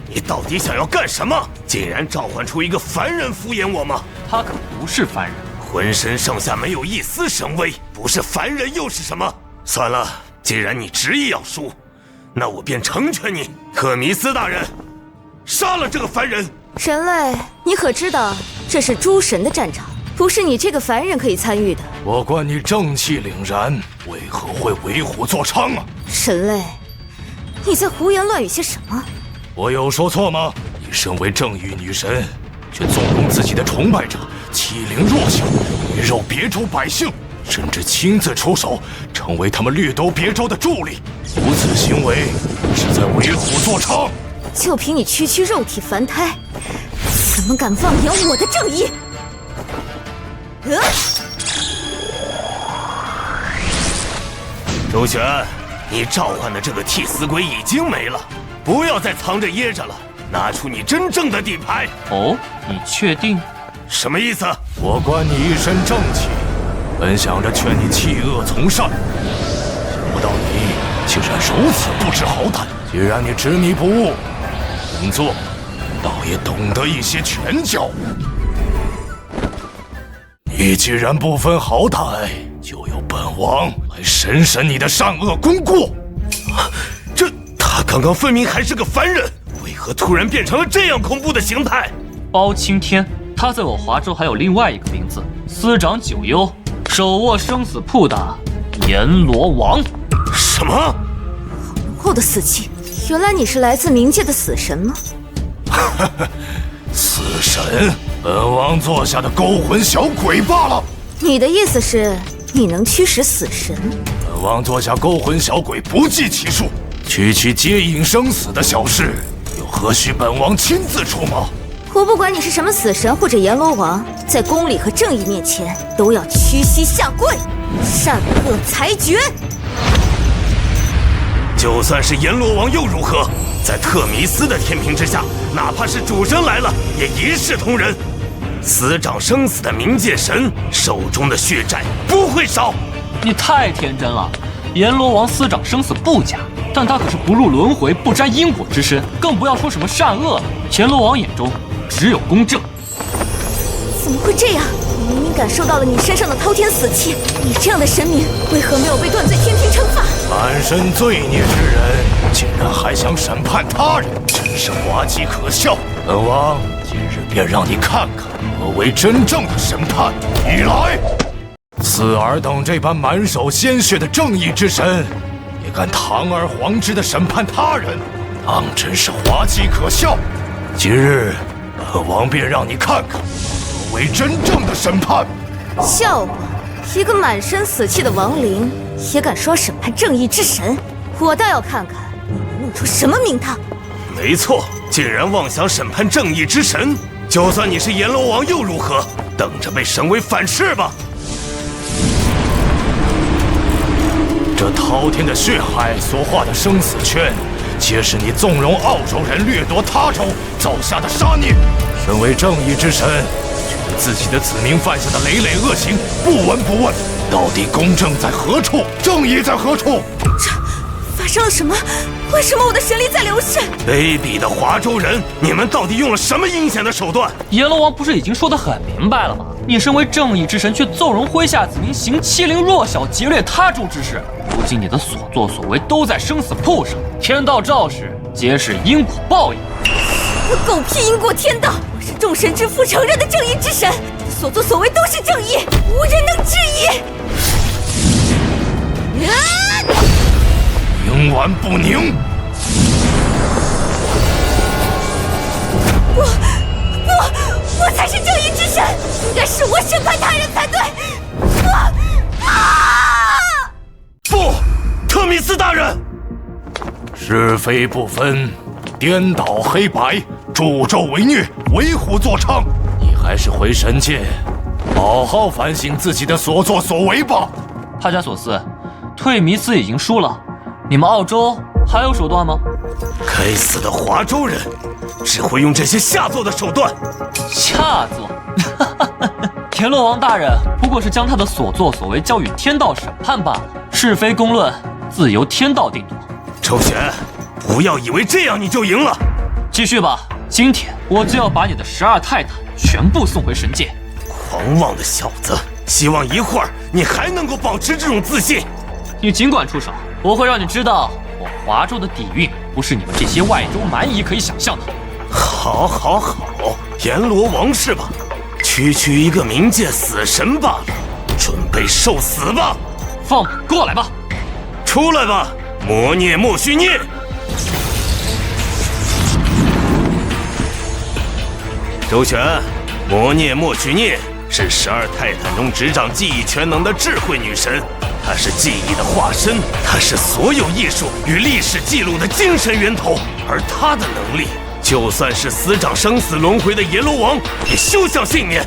你到底想要干什么？竟然召唤出一个凡人敷衍我吗？他可不是凡人。浑身上下没有一丝神威，不是凡人又是什么？算了，既然你执意要输，那我便成全你。特弥斯大人，杀了这个凡人！人类，你可知道这是诸神的战场，不是你这个凡人可以参与的。我观你正气凛然，为何会为虎作伥啊？人类，你在胡言乱语些什么？我有说错吗？你身为正义女神，却纵容自己的崇拜者欺凌弱小，鱼肉别州百姓，甚至亲自出手，成为他们掠夺别州的助力。如此行为是在为虎作伥。就凭你区区肉体凡胎，怎么敢妄言我的正义？周旋，你召唤的这个替死鬼已经没了，不要再藏着掖着了，拿出你真正的底牌。哦，你确定？什么意思？我观你一身正气，本想着劝你弃恶从善，想不到你竟然如此不知好歹。既然你执迷不悟，本座倒也懂得一些拳脚。你既然不分好歹，就由本王来审审你的善恶功过。他刚刚分明还是个凡人，为何突然变成了这样恐怖的形态？包青天，他在我华州还有另外一个名字，司掌九幽，手握生死簿的阎罗王。什么？好浓厚的死气！原来你是来自冥界的死神吗？死神，本王座下的勾魂小鬼罢了。你的意思是，你能驱使死神？本王座下勾魂小鬼不计其数，区区接引生死的小事，又何须本王亲自出马？我不管你是什么死神或者阎罗王，在公理和正义面前都要屈膝下跪，善恶裁决。就算是阎罗王又如何？在特弥斯的天平之下，哪怕是主神来了，也一视同仁。司掌生死的冥界神手中的血债不会少。你太天真了，阎罗王司掌生死不假，但他可是不入轮回、不沾因果之身，更不要说什么善恶了。阎罗王眼中只有公正。怎么会这样？我明明感受到了你身上的滔天死气，你这样的神明为何没有被断罪天庭惩罚？满身罪孽之人，竟然还想审判他人，真是滑稽可笑！本王今日便让你看看何为真正的审判。你来！此尔等这般满手鲜血的正义之神，也敢堂而皇之的审判他人，当真是滑稽可笑！今日本王便让你看看何为真正的审判。笑话！一个满身死气的亡灵也敢说审判正义之神？我倒要看看你能弄出什么名堂！没错，竟然妄想审判正义之神，就算你是阎罗王又如何？等着被神为反噬吧！这滔天的血海所画的生死圈，皆是你纵容澳洲人掠夺他州造下的杀孽。身为正义之神，却对自己的子民犯下的累累恶行不闻不问，到底公正在何处？正义在何处？发生了什么？为什么我的神力在流血？卑鄙的华州人，你们到底用了什么阴险的手段？阎罗王不是已经说得很明白了吗？你身为正义之神，却纵容麾下子民行欺凌弱小、劫掠他州之事。如今你的所作所为都在生死簿上，天道昭示，皆是因果报应。狗屁因果天道！我是众神之父承认的正义之神，所作所为都是正义，无人能质疑。冥顽不宁！不，我才是正义之神，应该是我审判他人才对。不，特米斯大人，是非不分，颠倒黑白，助纣为虐，为虎作伥。你还是回神界，好好反省自己的所作所为吧。帕加索斯，退弥斯已经输了，你们澳洲还有手段吗？该死的华州人，只会用这些下作的手段。下作？阎罗王大人不过是将他的所作所为交予天道审判罢了，是非公论自由天道定夺。周旋，不要以为这样你就赢了。继续吧，今天我就要把你的12泰坦全部送回神界。狂妄的小子，希望一会儿你还能够保持这种自信。你尽管出手，我会让你知道我华州的底蕴不是你们这些外州蛮夷可以想象的。好，阎罗王是吧？区区一个冥界死神罢了，准备受死吧！放马过来吧！出来吧，魔孽莫须涅！周旋，魔孽莫须涅是12泰坦中执掌记忆全能的智慧女神，她是记忆的化身，她是所有艺术与历史记录的精神源头，而她的能力，就算是司掌生死轮回的阎罗王也休想幸免。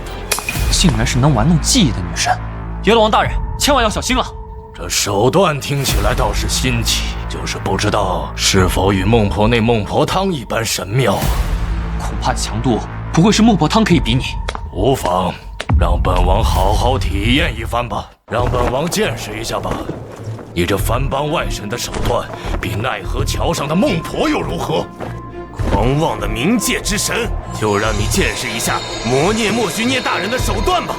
竟然是能玩弄记忆的女神，阎罗王大人千万要小心了。这手段听起来倒是新奇，就是不知道是否与孟婆内孟婆汤一般神妙。恐怕强度不会是孟婆汤可以比拟。无妨，让本王好好体验一番吧，让本王见识一下吧。你这番邦外神的手段，比奈何桥上的孟婆又如何？狂妄的冥界之神，就让你见识一下魔孽莫须涅大人的手段吧，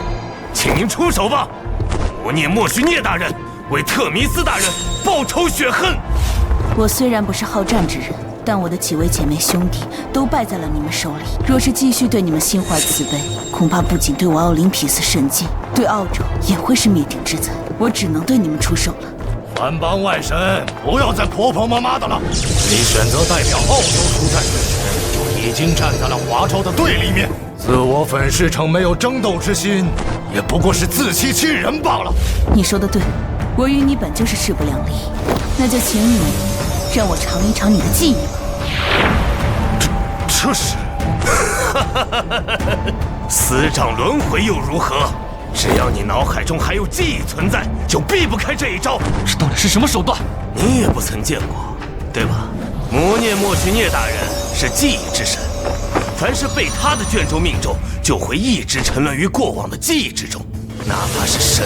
请您出手吧，魔孽莫须涅大人，为特弥斯大人报仇雪恨。我虽然不是好战之人，但我的几位姐妹兄弟都败在了你们手里。若是继续对你们心怀慈悲，恐怕不仅对我奥林匹斯神界，对澳洲也会是灭顶之灾。我只能对你们出手了。番邦外神，不要再婆婆妈妈的了。你选择代表澳洲出战，就已经站在了华州的对立面。自我粉饰成没有争斗之心，也不过是自欺欺人罢了。你说的对，我与你本就是势不两立，那就请你让我尝一尝你的记忆吧。这是司掌轮回又如何？只要你脑海中还有记忆存在，就避不开这一招。这到底是什么手段？你也不曾见过，对吧？魔孽莫须涅大人是记忆之神，凡是被他的卷轴命中，就会一直沉沦于过往的记忆之中。哪怕是神，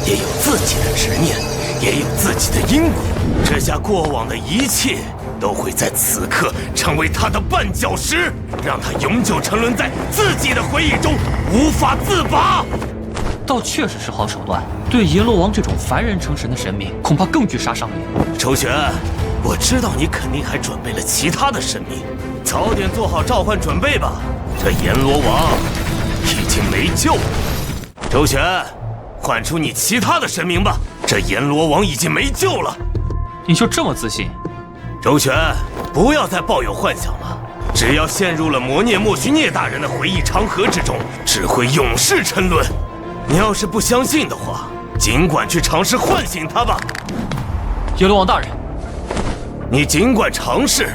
也有自己的执念，也有自己的因果。这下过往的一切都会在此刻成为他的绊脚石，让他永久沉沦在自己的回忆中，无法自拔。倒确实是好手段，对阎罗王这种凡人成神的神明，恐怕更具杀伤力。周旋，我知道你肯定还准备了其他的神明，早点做好召唤准备吧。这阎罗王已经没救了。周旋，唤出你其他的神明吧。这阎罗王已经没救了。你就这么自信？周旋，不要再抱有幻想了。只要陷入了魔孽莫须涅大人的回忆长河之中，只会永世沉沦。你要是不相信的话，尽管去尝试唤醒他吧。阎罗王大人，你尽管尝试，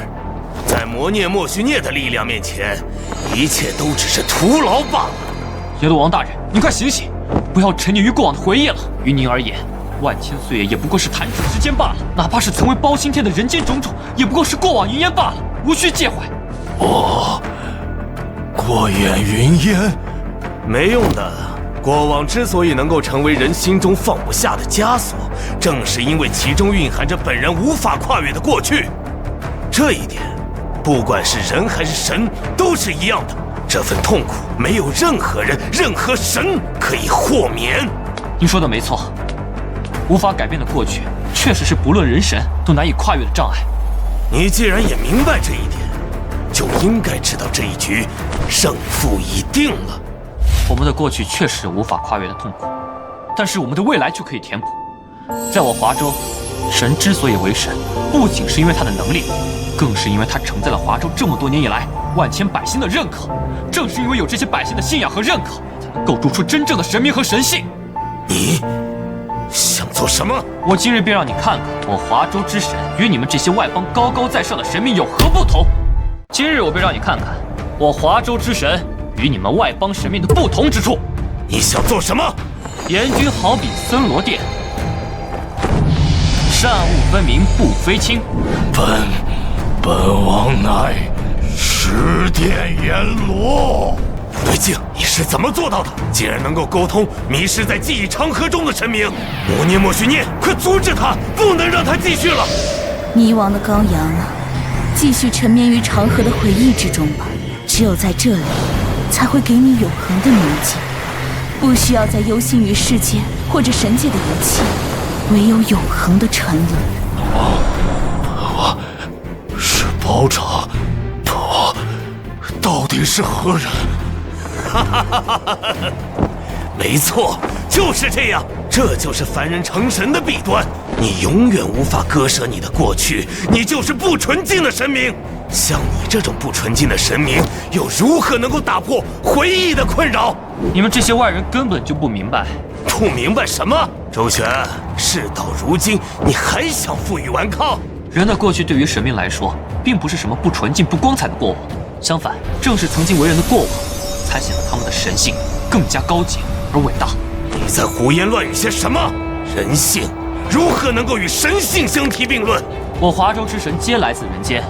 在魔孽莫须涅的力量面前，一切都只是徒劳罢了。阎罗王大人，您快醒醒，不要沉溺于过往的回忆了。于您而言，万千岁月也不过是弹指之间罢了，哪怕是曾为包青天的人间种种，也不过是过往云烟罢了，无需介怀。过眼云烟，没用的。过往之所以能够成为人心中放不下的枷锁，正是因为其中蕴含着本人无法跨越的过去。这一点，不管是人还是神，都是一样的。这份痛苦，没有任何人、任何神可以豁免。您说的没错，无法改变的过去，确实是不论人神都难以跨越的障碍。你既然也明白这一点，就应该知道这一局胜负已定了。我们的过去确实有无法跨越的痛苦，但是我们的未来却可以填补。在我华州，神之所以为神，不仅是因为他的能力，更是因为他承载了华州这么多年以来万千百姓的认可。正是因为有这些百姓的信仰和认可，才能构筑出真正的神明和神性。你想做什么？我今日便让你看看我华州之神与你们这些外邦高高在上的神明有何不同。今日我便让你看看我华州之神与你们外邦神明的不同之处。你想做什么？阎君好比森罗殿，善恶分明不非亲。本王乃十殿阎罗。不对劲，你是怎么做到的？竟然能够沟通迷失在记忆长河中的神明！魔孽莫须涅，快阻止他，不能让他继续了！迷惘的羔羊啊，继续沉湎于长河的回忆之中吧。只有在这里，才会给你永恒的宁静。不需要再忧心于世界或者神界的一切，唯有永恒的沉沦。我是宝长，我到底是何人？没错，就是这样，这就是凡人成神的弊端。你永远无法割舍你的过去，你就是不纯净的神明。像你这种不纯净的神明，又如何能够打破回忆的困扰？你们这些外人根本就不明白。不明白什么？周旋，事到如今，你还想负隅顽抗？人的过去对于神明来说，并不是什么不纯净、不光彩的过往，相反，正是曾经为人的过往，才显得他们的神性更加高洁而伟大。你在胡言乱语些什么？人性如何能够与神性相提并论？我华州之神皆来自人间，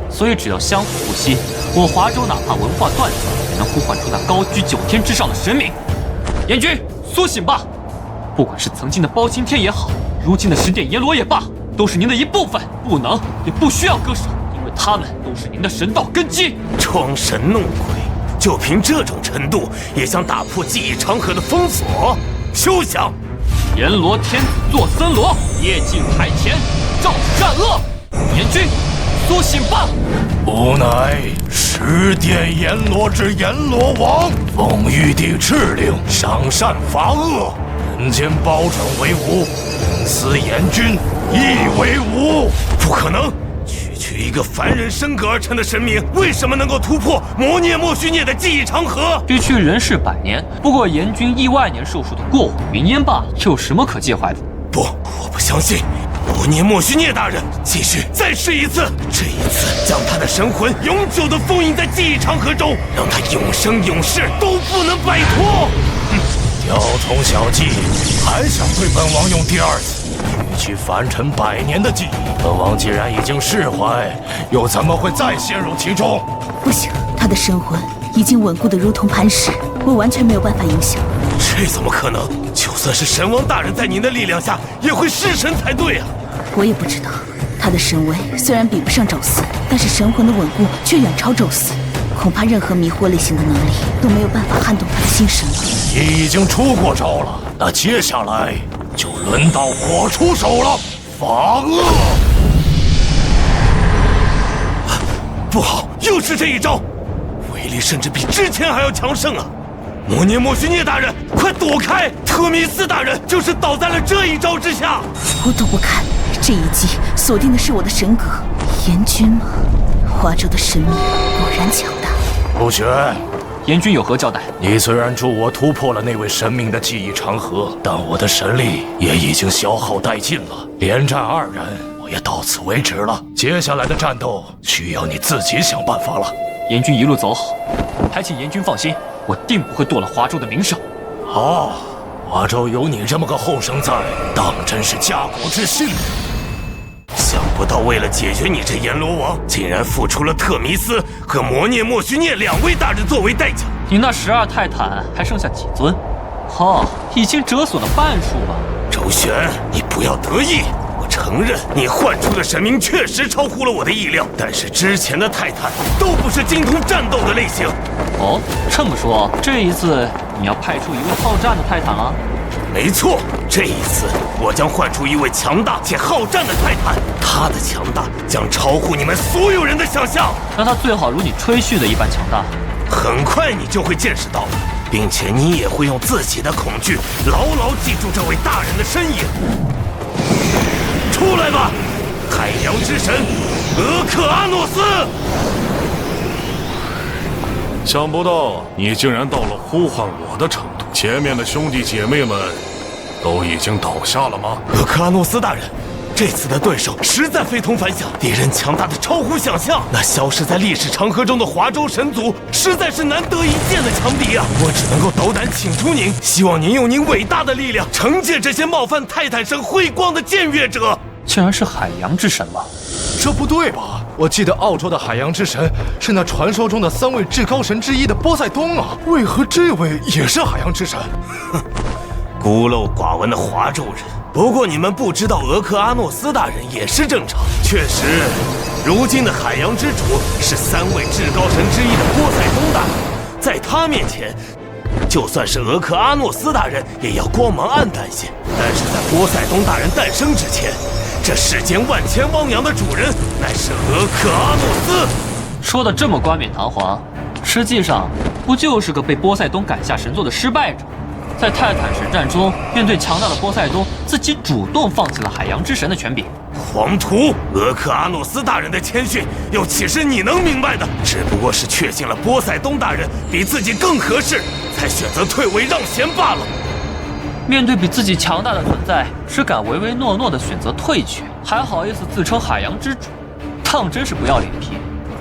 所以只要相互不息，我华州哪怕文化断绝，也能呼唤出那高居九天之上的神明。阎君，苏醒吧！不管是曾经的包青天也好，如今的十殿阎罗也罢，都是您的一部分，不能也不需要割舍，因为他们都是您的神道根基。装神弄鬼，就凭这种程度，也想打破记忆长河的封锁？休想！阎罗天子坐森罗，夜尽海前照善恶。阎君，苏醒吧！吾乃十殿阎罗之阎罗王，奉玉帝敕令，赏善罚恶，人间包拯为吾，人司阎君亦为吾。不可能！区区一个凡人升格而成的神明，为什么能够突破魔孽莫须涅的记忆长河？区区人世百年，不过阎君亿万年寿数的过往云烟罢了，这有什么可介怀的？不，我不相信！魔孽莫须涅大人，继续再试一次，这一次将他的神魂永久地封印在记忆长河中，让他永生永世都不能摆脱。雕虫小技，还想对本王用第二次？与其凡尘百年的记忆，本王既然已经释怀，又怎么会再陷入其中？不行，他的神魂已经稳固得如同磐石，我完全没有办法影响。这怎么可能？就算是神王大人在您的力量下，也会失神才对啊！我也不知道，他的神威虽然比不上宙斯，但是神魂的稳固却远超宙斯，恐怕任何迷惑类型的能力都没有办法撼动他的心神了。你已经出过招了，那接下来就轮到我出手了。法厄！不好，又是这一招，威力甚至比之前还要强盛啊！摩涅莫须涅大人，快躲开！特弥斯大人就是倒在了这一招之下。我躲不开，这一击锁定的是我的神格。阎君吗？华州的神秘果然强大。陆玄，阎君有何交代？你虽然助我突破了那位神明的记忆长河，但我的神力也已经消耗殆尽了，连战2人，我也到此为止了。接下来的战斗需要你自己想办法了。阎君一路走好，还请阎君放心，我定不会堕了华州的名声。好，华州有你这么个后生在，当真是家国之幸。想不到为了解决你这阎罗王，竟然付出了特弥斯和摩涅莫须涅2位大人作为代价。你那12泰坦还剩下几尊？已经折损了半数吧。周旋，你不要得意。我承认你唤出的神明确实超乎了我的意料，但是之前的泰坦都不是精通战斗的类型。哦，这么说，这一次你要派出一位好战的泰坦了？没错，这一次我将唤出一位强大且好战的泰坦，他的强大将超乎你们所有人的想象。那他最好如你吹嘘的一般强大。很快你就会见识到了，并且你也会用自己的恐惧牢牢记住这位大人的身影。出来吧，海洋之神俄克阿诺斯！想不到你竟然到了呼唤我的程度。前面的兄弟姐妹们都已经倒下了吗？俄克阿诺斯大人，这次的对手实在非同凡响，敌人强大的超乎想象。那消失在历史长河中的华州神族，实在是难得一见的强敌啊！我只能够斗胆请出您，希望您用您伟大的力量惩戒这些冒犯泰坦神辉光的僭越者。竟然是海洋之神吗？这不对吧？我记得澳洲的海洋之神是那传说中的3位至高神之一的波塞冬啊，为何这位也是海洋之神？哼，孤陋寡闻的华州人。不过你们不知道，俄克阿诺斯大人也是正常。确实，如今的海洋之主是3位至高神之一的波塞冬大人，在他面前，就算是俄克阿诺斯大人也要光芒暗淡些。但是在波塞冬大人诞生之前，这世间万千汪洋的主人乃是俄克阿诺斯。说的这么冠冕堂皇，实际上不就是个被波塞冬赶下神座的失败者？在泰坦神战中，面对强大的波塞冬，自己主动放弃了海洋之神的权柄。狂徒！俄克阿诺斯大人的谦逊，又岂是你能明白的？只不过是确信了波塞冬大人比自己更合适，才选择退位让贤罢了。面对比自己强大的存在，只敢唯唯诺诺地选择退却，还好意思自称海洋之主，当真是不要脸皮。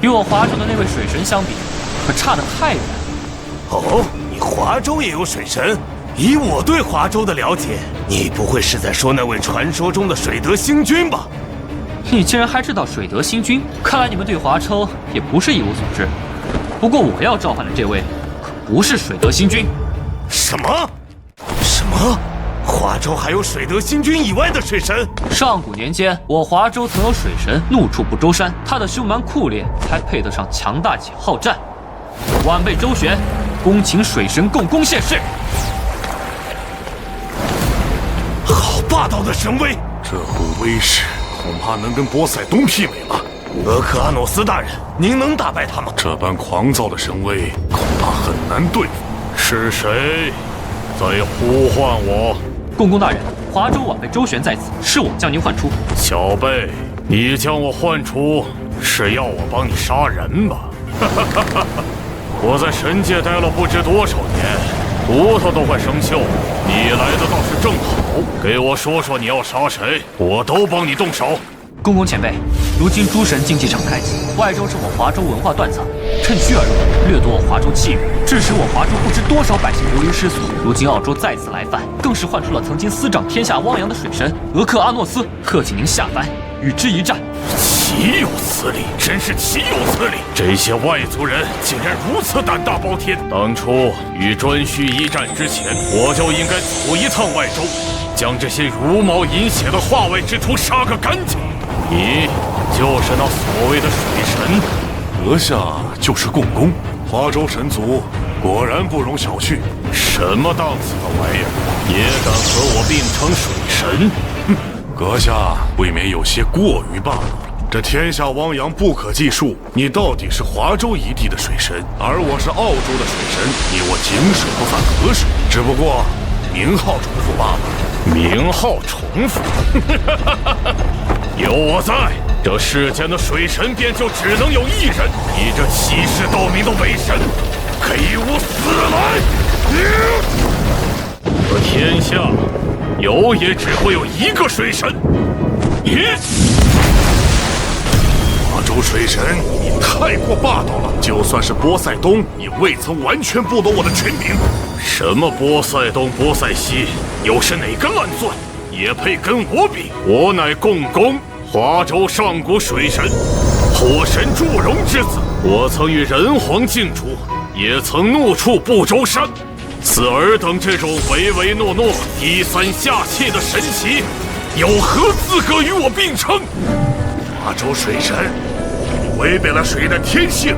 与我华州的那位水神相比，可差得太远。哦，你华州也有水神？以我对华州的了解，你不会是在说那位传说中的水德星君吧？你竟然还知道水德星君，看来你们对华州也不是一无所知。不过我要召唤的这位，可不是水德星君。什么？华州还有水德星君以外的水神？上古年间，我华州曾有水神怒触不周山，他的凶蛮酷烈，才配得上强大且好战。晚辈周旋，恭请水神共工献世。好霸道的神威！这股威势恐怕能跟波塞冬媲美了。俄克阿诺斯大人，您能打败他吗？这般狂躁的神威，恐怕很难对付。是谁在呼唤我？共工大人，华州晚辈周旋在此，是我将您唤出。小辈，你将我唤出，是要我帮你杀人吧？我在神界待了不知多少年，骨头都快生锈了。你来的倒是正好，给我说说你要杀谁，我都帮你动手。公公前辈，如今诸神竞技场开启，外州是我华州文化断层，趁虚而入，掠夺我华州气运，致使我华州不知多少百姓流离失所。如今澳洲再次来犯，更是唤出了曾经司掌天下汪洋的水神俄克阿诺斯，特请您下凡与之一战。岂有此此理，真是岂有此理！这些外族人竟然如此胆大包天！当初与颛顼一战之前，我就应该走一趟外州，将这些茹毛饮血的化外之徒杀个干净。你就是那所谓的水神，阁下就是共工，华州神族果然不容小觑。什么档次的玩意儿，也敢和我并称水神？哼，阁下未免有些过于罢了。这天下汪洋不可计数，你到底是华州一地的水神，而我是澳洲的水神，你我井水不犯河水，只不过名号重复罢了。名号重复？有我在，这世间的水神便就只能有一人。你这欺世盗名的伪神，给我死来！这天下有也只会有一个水神，你。华州水神，你太过霸道了！就算是波塞冬，也未曾完全剥夺我的权柄。什么波塞冬、波塞西，又是哪根烂钻，也配跟我比？我乃共工，华州上古水神，火神祝融之子。我曾与人皇竞逐，也曾怒触不周山。此尔等这种唯唯诺诺、低三下气的神奇，有何资格与我并称？华州水神，你违背了水的天性。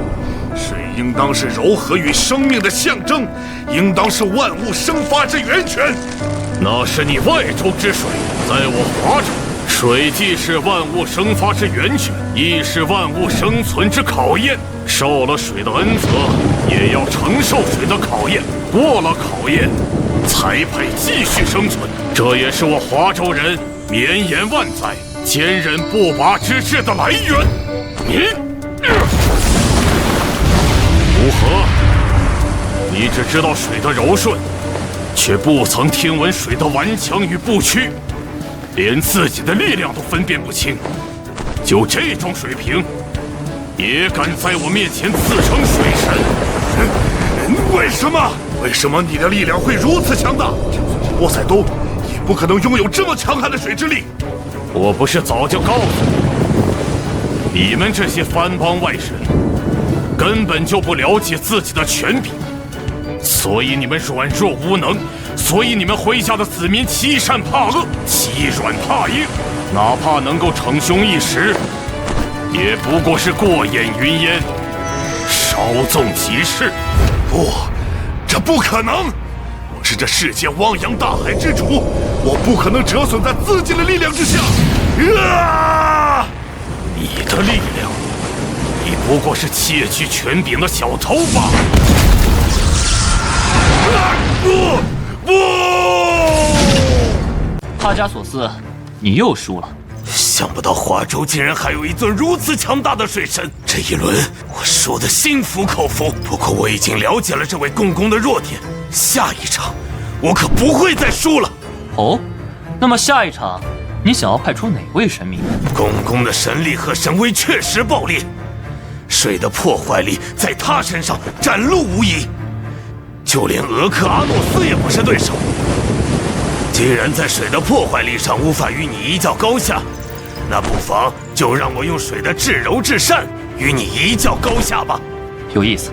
水应当是柔和与生命的象征，应当是万物生发之源泉。那是你外州之水，在我华州，水既是万物生发之源泉，亦是万物生存之考验。受了水的恩泽，也要承受水的考验。过了考验，才配继续生存。这也是我华州人绵延万载、坚韧不拔之志的来源。你。如何？你只知道水的柔顺，却不曾听闻水的顽强与不屈，连自己的力量都分辨不清。就这种水平，也敢在我面前自称水神？为什么？为什么你的力量会如此强大？就算是波塞冬，也不可能拥有这么强悍的水之力。我不是早就告诉你，你们这些番邦外神根本就不了解自己的权柄，所以你们软弱无能，所以你们麾下的子民欺善怕恶，欺软怕硬，哪怕能够逞凶一时，也不过是过眼云烟，稍纵即逝。不，这不可能！我是这世界汪洋大海之主，我不可能折损在自己的力量之下。你的力量，你不过是窃取权柄的小偷吧？不！帕加索斯，你又输了。想不到华州竟然还有一尊如此强大的水神，这一轮我输得心服口服。不过我已经了解了这位共工的弱点，下一场我可不会再输了。哦，那么下一场你想要派出哪位神明？共工的神力和神威确实爆裂，水的破坏力在他身上展露无遗，就连俄克阿诺斯也不是对手。既然在水的破坏力上无法与你一较高下，那不妨就让我用水的至柔至善与你一较高下吧。有意思，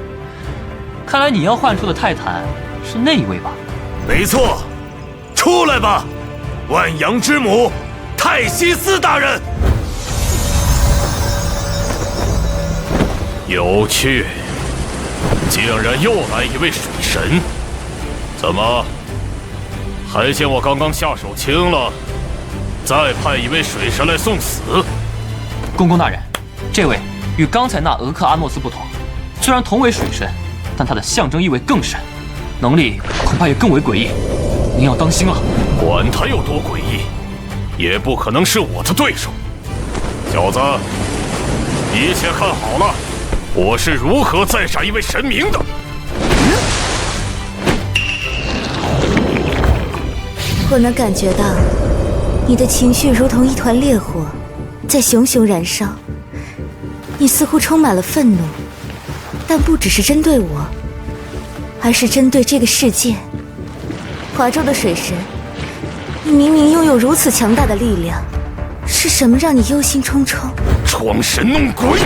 看来你要唤出的泰坦是那一位吧？没错，出来吧，万阳之母泰西斯大人。有趣，竟然又来一位水神，怎么？还见我刚刚下手轻了，再派一位水神来送死？公公大人，这位与刚才那俄克阿诺斯不同，虽然同为水神，但他的象征意味更深，能力恐怕也更为诡异，您要当心了。管他有多诡异，也不可能是我的对手。小子，一切看好了，我是如何再杀一位神明的。我能感觉到你的情绪如同一团烈火，在熊熊燃烧。你似乎充满了愤怒，但不只是针对我，而是针对这个世界。华州的水神，你明明拥有如此强大的力量，是什么让你忧心忡忡？装神弄鬼，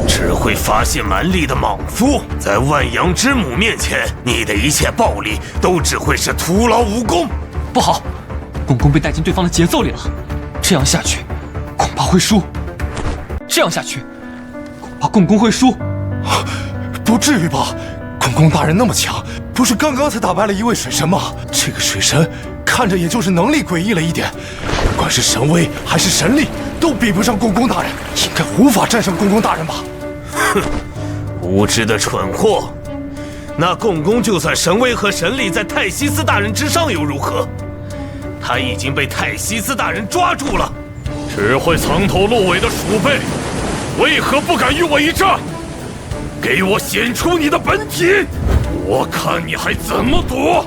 只会发泄蛮力的莽夫，在万阳之母面前，你的一切暴力都只会是徒劳无功。不好，公公被带进对方的节奏里了，这样下去，恐怕会输。这样下去，恐怕公公会输。不至于吧？公公大人那么强，不是刚刚才打败了一位水神吗？这个水神看着也就是能力诡异了一点，不管是神威还是神力，都比不上公公大人，应该无法战胜公公大人吧？哼，无知的蠢货！那共工就算神威和神力在泰西斯大人之上又如何？他已经被泰西斯大人抓住了。只会藏头露尾的鼠辈，为何不敢与我一战？给我显出你的本体，我看你还怎么躲！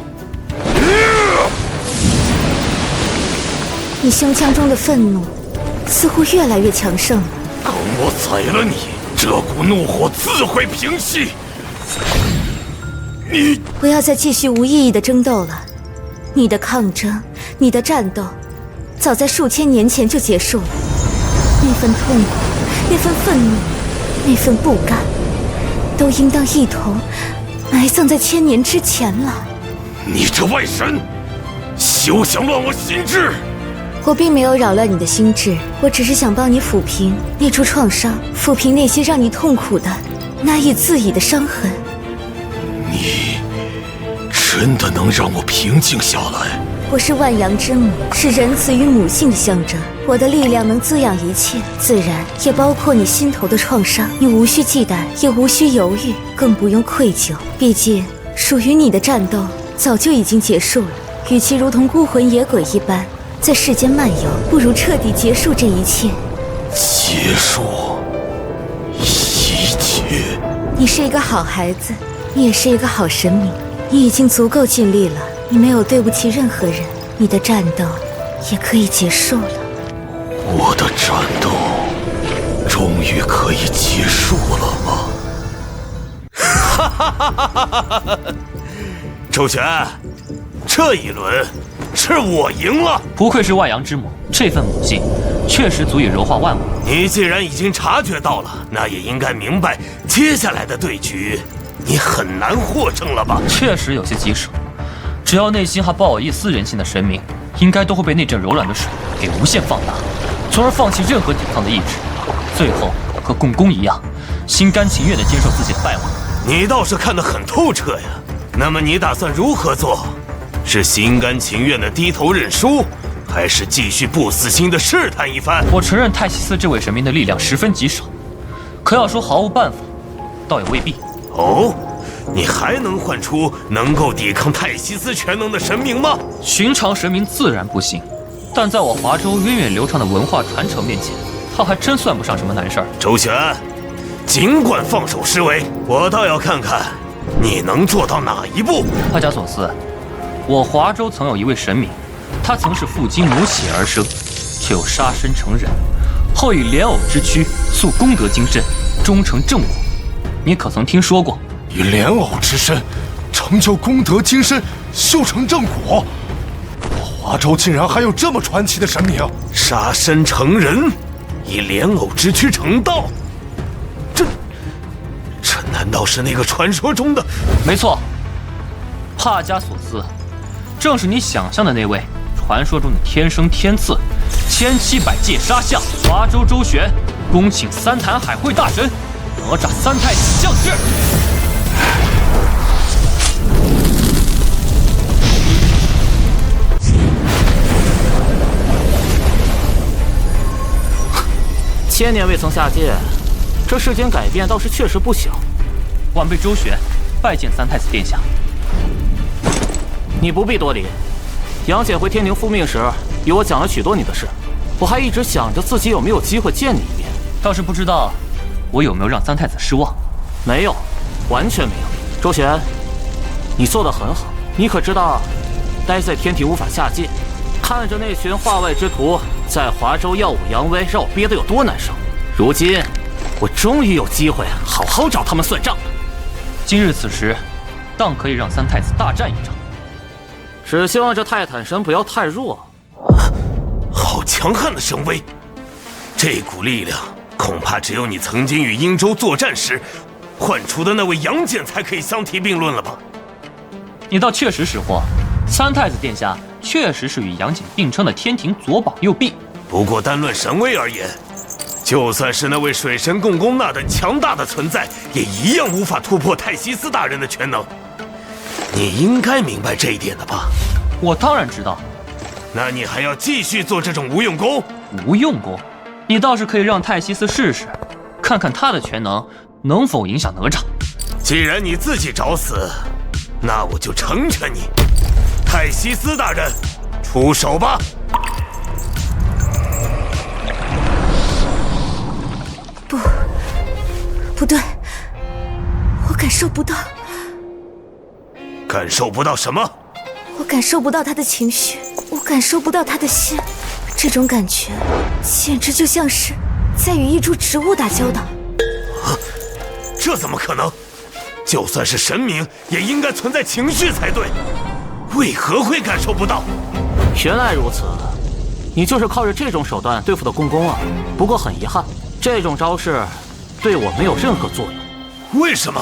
你胸腔中的愤怒似乎越来越强盛了。等我宰了你，这股怒火自会平息。你不要再继续无意义的争斗了，你的抗争，你的战斗，早在数千年前就结束了。那份痛苦，那份愤怒，那份不甘，都应当一同埋葬在千年之前了。你这外神，休想乱我心智！我并没有扰乱你的心智，我只是想帮你抚平那处创伤，抚平那些让你痛苦的、难以自已的伤痕。你真的能让我平静下来？我是万阳之母，是仁慈与母性的象征。我的力量能滋养一切，自然也包括你心头的创伤。你无需忌惮，也无需犹豫，更不用愧疚。毕竟，属于你的战斗早就已经结束了。与其如同孤魂野鬼一般在世间漫游，不如彻底结束这一切。结束一切。你是一个好孩子，你也是一个好神明。你已经足够尽力了，你没有对不起任何人，你的战斗也可以结束了。我的战斗终于可以结束了吗？哈哈哈哈哈哈！周全，这一轮是我赢了。不愧是万阳之母，这份母性确实足以柔化万物。你既然已经察觉到了，那也应该明白接下来的对局你很难获胜了吧？确实有些棘手，只要内心还抱有一丝人性的神明，应该都会被那阵柔软的水给无限放大，从而放弃任何抵抗的意志，最后和共工一样，心甘情愿地接受自己的败亡。你倒是看得很透彻呀。那么你打算如何做？是心甘情愿地低头认输，还是继续不死心地试探一番？我承认泰西斯这位神明的力量十分棘手，可要说毫无办法，倒也未必。哦，你还能唤出能够抵抗泰西斯全能的神明吗？寻常神明自然不行，但在我华州源远流长的文化传承面前，他还真算不上什么难事儿。周旋，尽管放手施为，我倒要看看你能做到哪一步。帕加索斯，我华州曾有一位神明，他曾是父精母血而生，却又杀身成人，后以莲藕之躯塑功德金身，终成正果。你可曾听说过？以莲藕之身成就功德金身，修成正果。华州竟然还有这么传奇的神明！杀身成人，以莲藕之躯成道，这难道是那个传说中的？没错，帕加索斯，正是你想象的那位传说中的天生天赐1700戒杀相。华州周旋，恭请三坛海会大神哪吒三太子降世。千年未曾下界，这世间改变倒是确实不小。晚辈周旋，拜见三太子殿下。你不必多礼。杨戬回天庭复命时，与我讲了许多你的事，我还一直想着自己有没有机会见你一面。倒是不知道我有没有让三太子失望？没有，完全没有。周旋，你做得很好。你可知道，待在天庭无法下界，看着那群化外之徒在华州耀武扬威，让我憋得有多难受。如今，我终于有机会好好找他们算账了。今日此时，当可以让三太子大战一场。只希望这泰坦神不要太弱。好强悍的神威！这股力量恐怕只有你曾经与殷周作战时唤出的那位杨戬才可以相提并论了吧？你倒确实识货，三太子殿下确实是与杨戬并称的天庭左膀右臂。不过单论神威而言，就算是那位水神共工那等强大的存在，也一样无法突破太西斯大人的全能。你应该明白这一点的吧？我当然知道。那你还要继续做这种无用功？无用功？你倒是可以让太西斯试试，看看他的全能能否影响哪吒。既然你自己找死，那我就成全你。太西斯大人，出手吧！不对，我感受不到。感受不到什么？我感受不到他的情绪，我感受不到他的心。这种感觉，简直就像是在与一株植物打交道。这怎么可能？就算是神明，也应该存在情绪才对，为何会感受不到？原来如此，你就是靠着这种手段对付的共工啊。不过很遗憾，这种招式对我没有任何作用。为什么？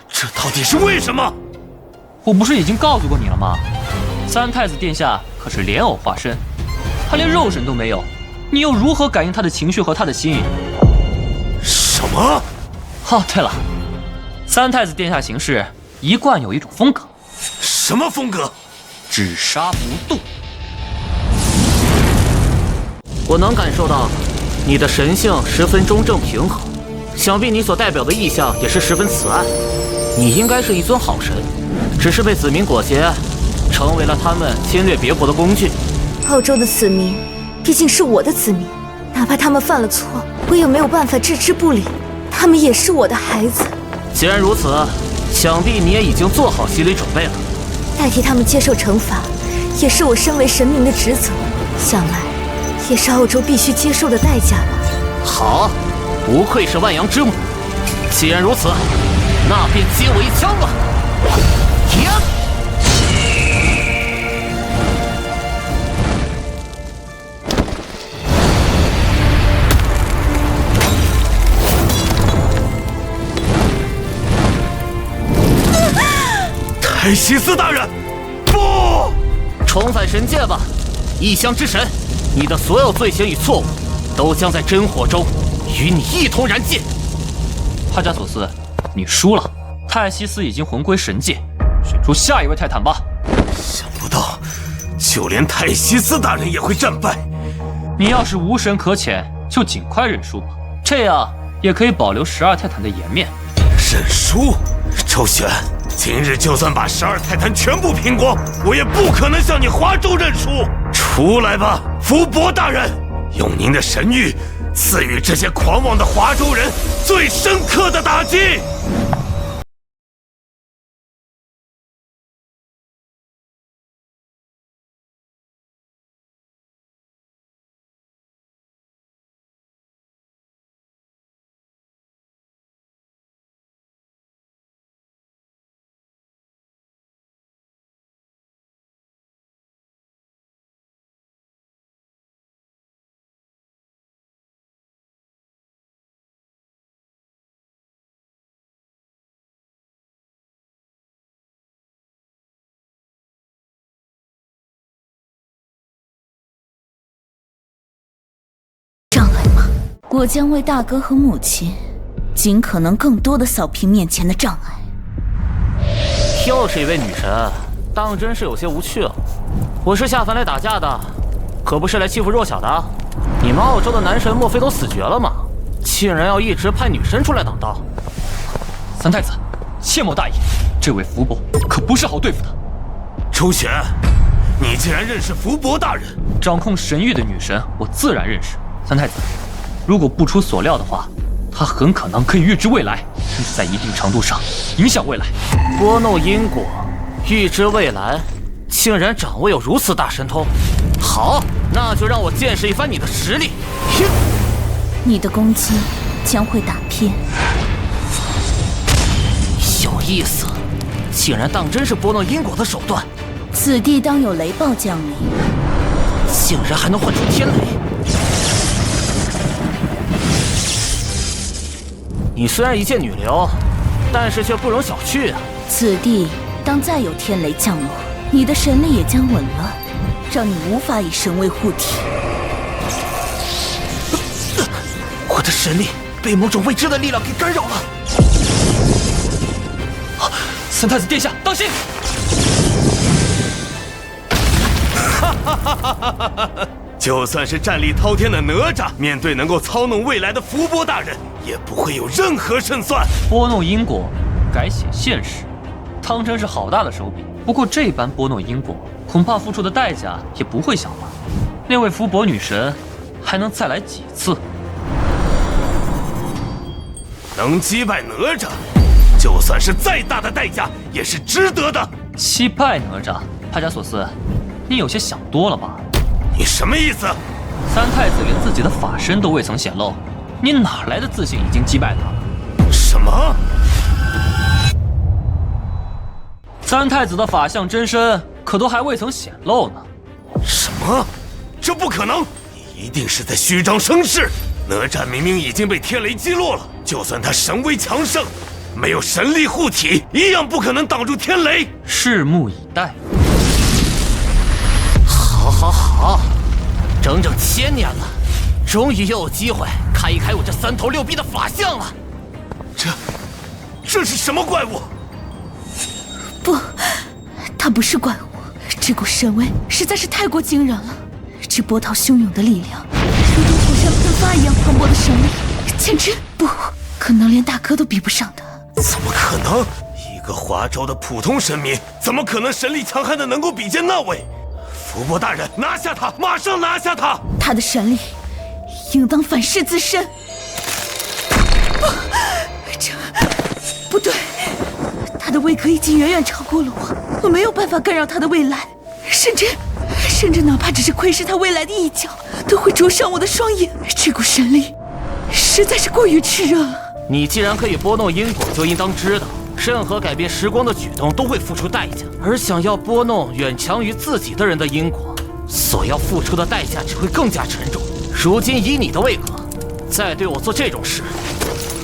这到底是为什么？我不是已经告诉过你了吗？三太子殿下可是莲藕化身，他连肉身都没有，你又如何感应他的情绪和他的心？什么？哦，对了，三太子殿下行事一贯有一种风格。什么风格？只杀不渡。我能感受到你的神性十分中正平和，想必你所代表的意象也是十分慈爱。你应该是一尊好神，只是被子民裹挟，成为了他们侵略别国的工具。澳洲的子民毕竟是我的子民，哪怕他们犯了错，我也没有办法置之不理。他们也是我的孩子。既然如此，想必你也已经做好心理准备了。代替他们接受惩罚，也是我身为神明的职责。想来，也是澳洲必须接受的代价吧。好，不愧是万阳之母。既然如此，那便接我一枪吧。太西斯大人，不！重返神界吧，异乡之神！你的所有罪行与错误，都将在真火中与你一同燃尽。帕加索斯，你输了。泰西斯已经魂归神界，选出下一位泰坦吧。想不到，就连泰西斯大人也会战败。你要是无神可遣，就尽快认输吧，这样也可以保留12泰坦的颜面。认输？周旋，今日就算把12泰坦全部拼光，我也不可能向你华州认输。出来吧，福伯大人，用您的神谕赐予这些狂妄的华州人最深刻的打击。我将为大哥和母亲，尽可能更多的扫平面前的障碍。又是一位女神，当真是有些无趣了。我是下凡来打架的，可不是来欺负弱小的。你们澳洲的男神莫非都死绝了吗？竟然要一直派女神出来挡道。三太子，切莫大意，这位福伯可不是好对付的。周旋，你竟然认识福伯大人？掌控神域的女神，我自然认识。三太子，如果不出所料的话，他很可能可以预知未来，甚至在一定程度上影响未来。拨弄因果，预知未来，竟然掌握有如此大神通。好，那就让我见识一番你的实力。你的攻击将会打偏。有意思，竟然当真是拨弄因果的手段。此地当有雷暴降临，竟然还能唤出天雷。你虽然一介女流，但是却不容小觑啊。此地当再有天雷降落，你的神力也将紊乱，让你无法以神位护体。我的神力被某种未知的力量给干扰了。三太子殿下，当心！就算是战力滔天的哪吒，面对能够操弄未来的伏波大人，也不会有任何胜算。拨弄因果，改写现实，汤真是好大的手笔。不过这般拨弄因果，恐怕付出的代价也不会小吧？那位伏波女神还能再来几次？能击败哪吒，就算是再大的代价也是值得的。击败哪吒，帕加索斯，你有些想多了吧？你什么意思？三太子连自己的法身都未曾显露，你哪来的自信已经击败他了？什么？三太子的法相真身可都还未曾显露呢。什么？这不可能！你一定是在虚张声势。哪吒明明已经被天雷击落了，就算他神威强盛，没有神力护体，一样不可能挡住天雷。拭目以待。好，整整1000年了，终于又有机会开一开我这3头6臂的法相了。这是什么怪物？不，它不是怪物，这股神威实在是太过惊人了。这波涛汹涌的力量，如同火山喷发一样磅礴的神力，简直不可能连大哥都比不上的。怎么可能？一个华州的普通神明，怎么可能神力强悍的能够比肩那位？伏波大人，拿下他！马上拿下他！他的神力应当反噬自身。这不对，他的位格已经远远超过了我没有办法干扰他的未来，甚至哪怕只是窥视他未来的一角，都会灼伤我的双眼。这股神力实在是过于炽热了。你既然可以拨弄因果，就应当知道，任何改变时光的举动都会付出代价，而想要拨弄远强于自己的人的因果，所要付出的代价只会更加沉重。如今以你的位格，再对我做这种事，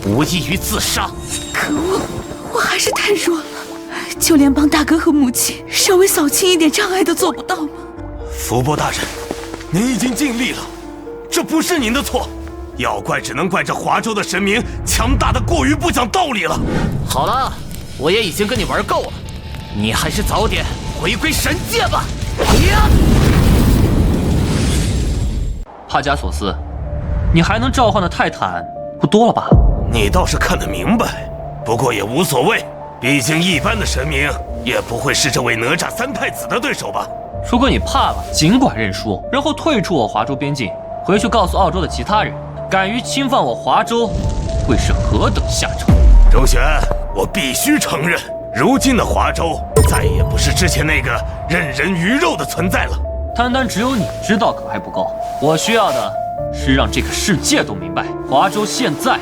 无异于自杀。可恶，我还是太弱了，就连帮大哥和母亲稍微扫清一点障碍都做不到吗？伏波大人，您已经尽力了，这不是您的错。要怪只能怪这华州的神明强大的过于不讲道理了。好了，我也已经跟你玩够了，你还是早点回归神界吧。帕加索斯，你还能召唤的泰坦不多了吧？你倒是看得明白，不过也无所谓，毕竟一般的神明也不会是这位哪吒三太子的对手吧。如果你怕了，尽管认输，然后退出我华州边境，回去告诉澳洲的其他人，敢于侵犯我华州，会是何等下场。周旋，我必须承认，如今的华州再也不是之前那个任人鱼肉的存在了。单只有你知道可还不够，我需要的是让这个世界都明白，华州现在、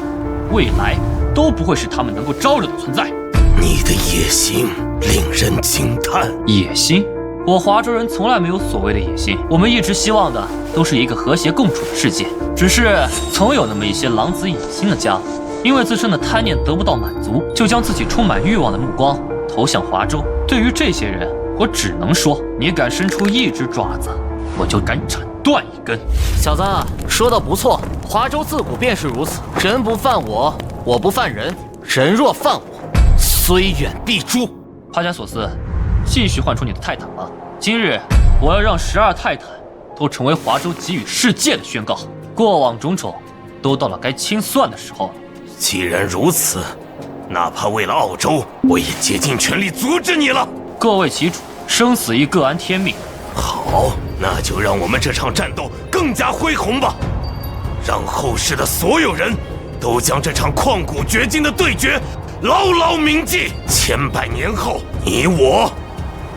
未来都不会是他们能够招惹的存在。你的野心令人惊叹。野心？我华州人从来没有所谓的野心，我们一直希望的都是一个和谐共处的世界。只是总有那么一些狼子野心的家伙，因为自身的贪念得不到满足，就将自己充满欲望的目光投向华州。对于这些人，我只能说，你敢伸出一只爪子，我就敢斩断一根。小子，说得不错，华州自古便是如此，人不犯我，我不犯人，人若犯我，虽远必诛。帕加索斯，继续唤出你的泰坦吧。今日我要让12泰坦都成为华州给予世界的宣告，过往种种都到了该清算的时候了。既然如此，哪怕为了澳洲，我也竭尽全力阻止你了。各为其主，生死亦各安天命。好，那就让我们这场战斗更加恢宏吧，让后世的所有人都将这场旷古绝今的对决牢牢铭记。千百年后，你我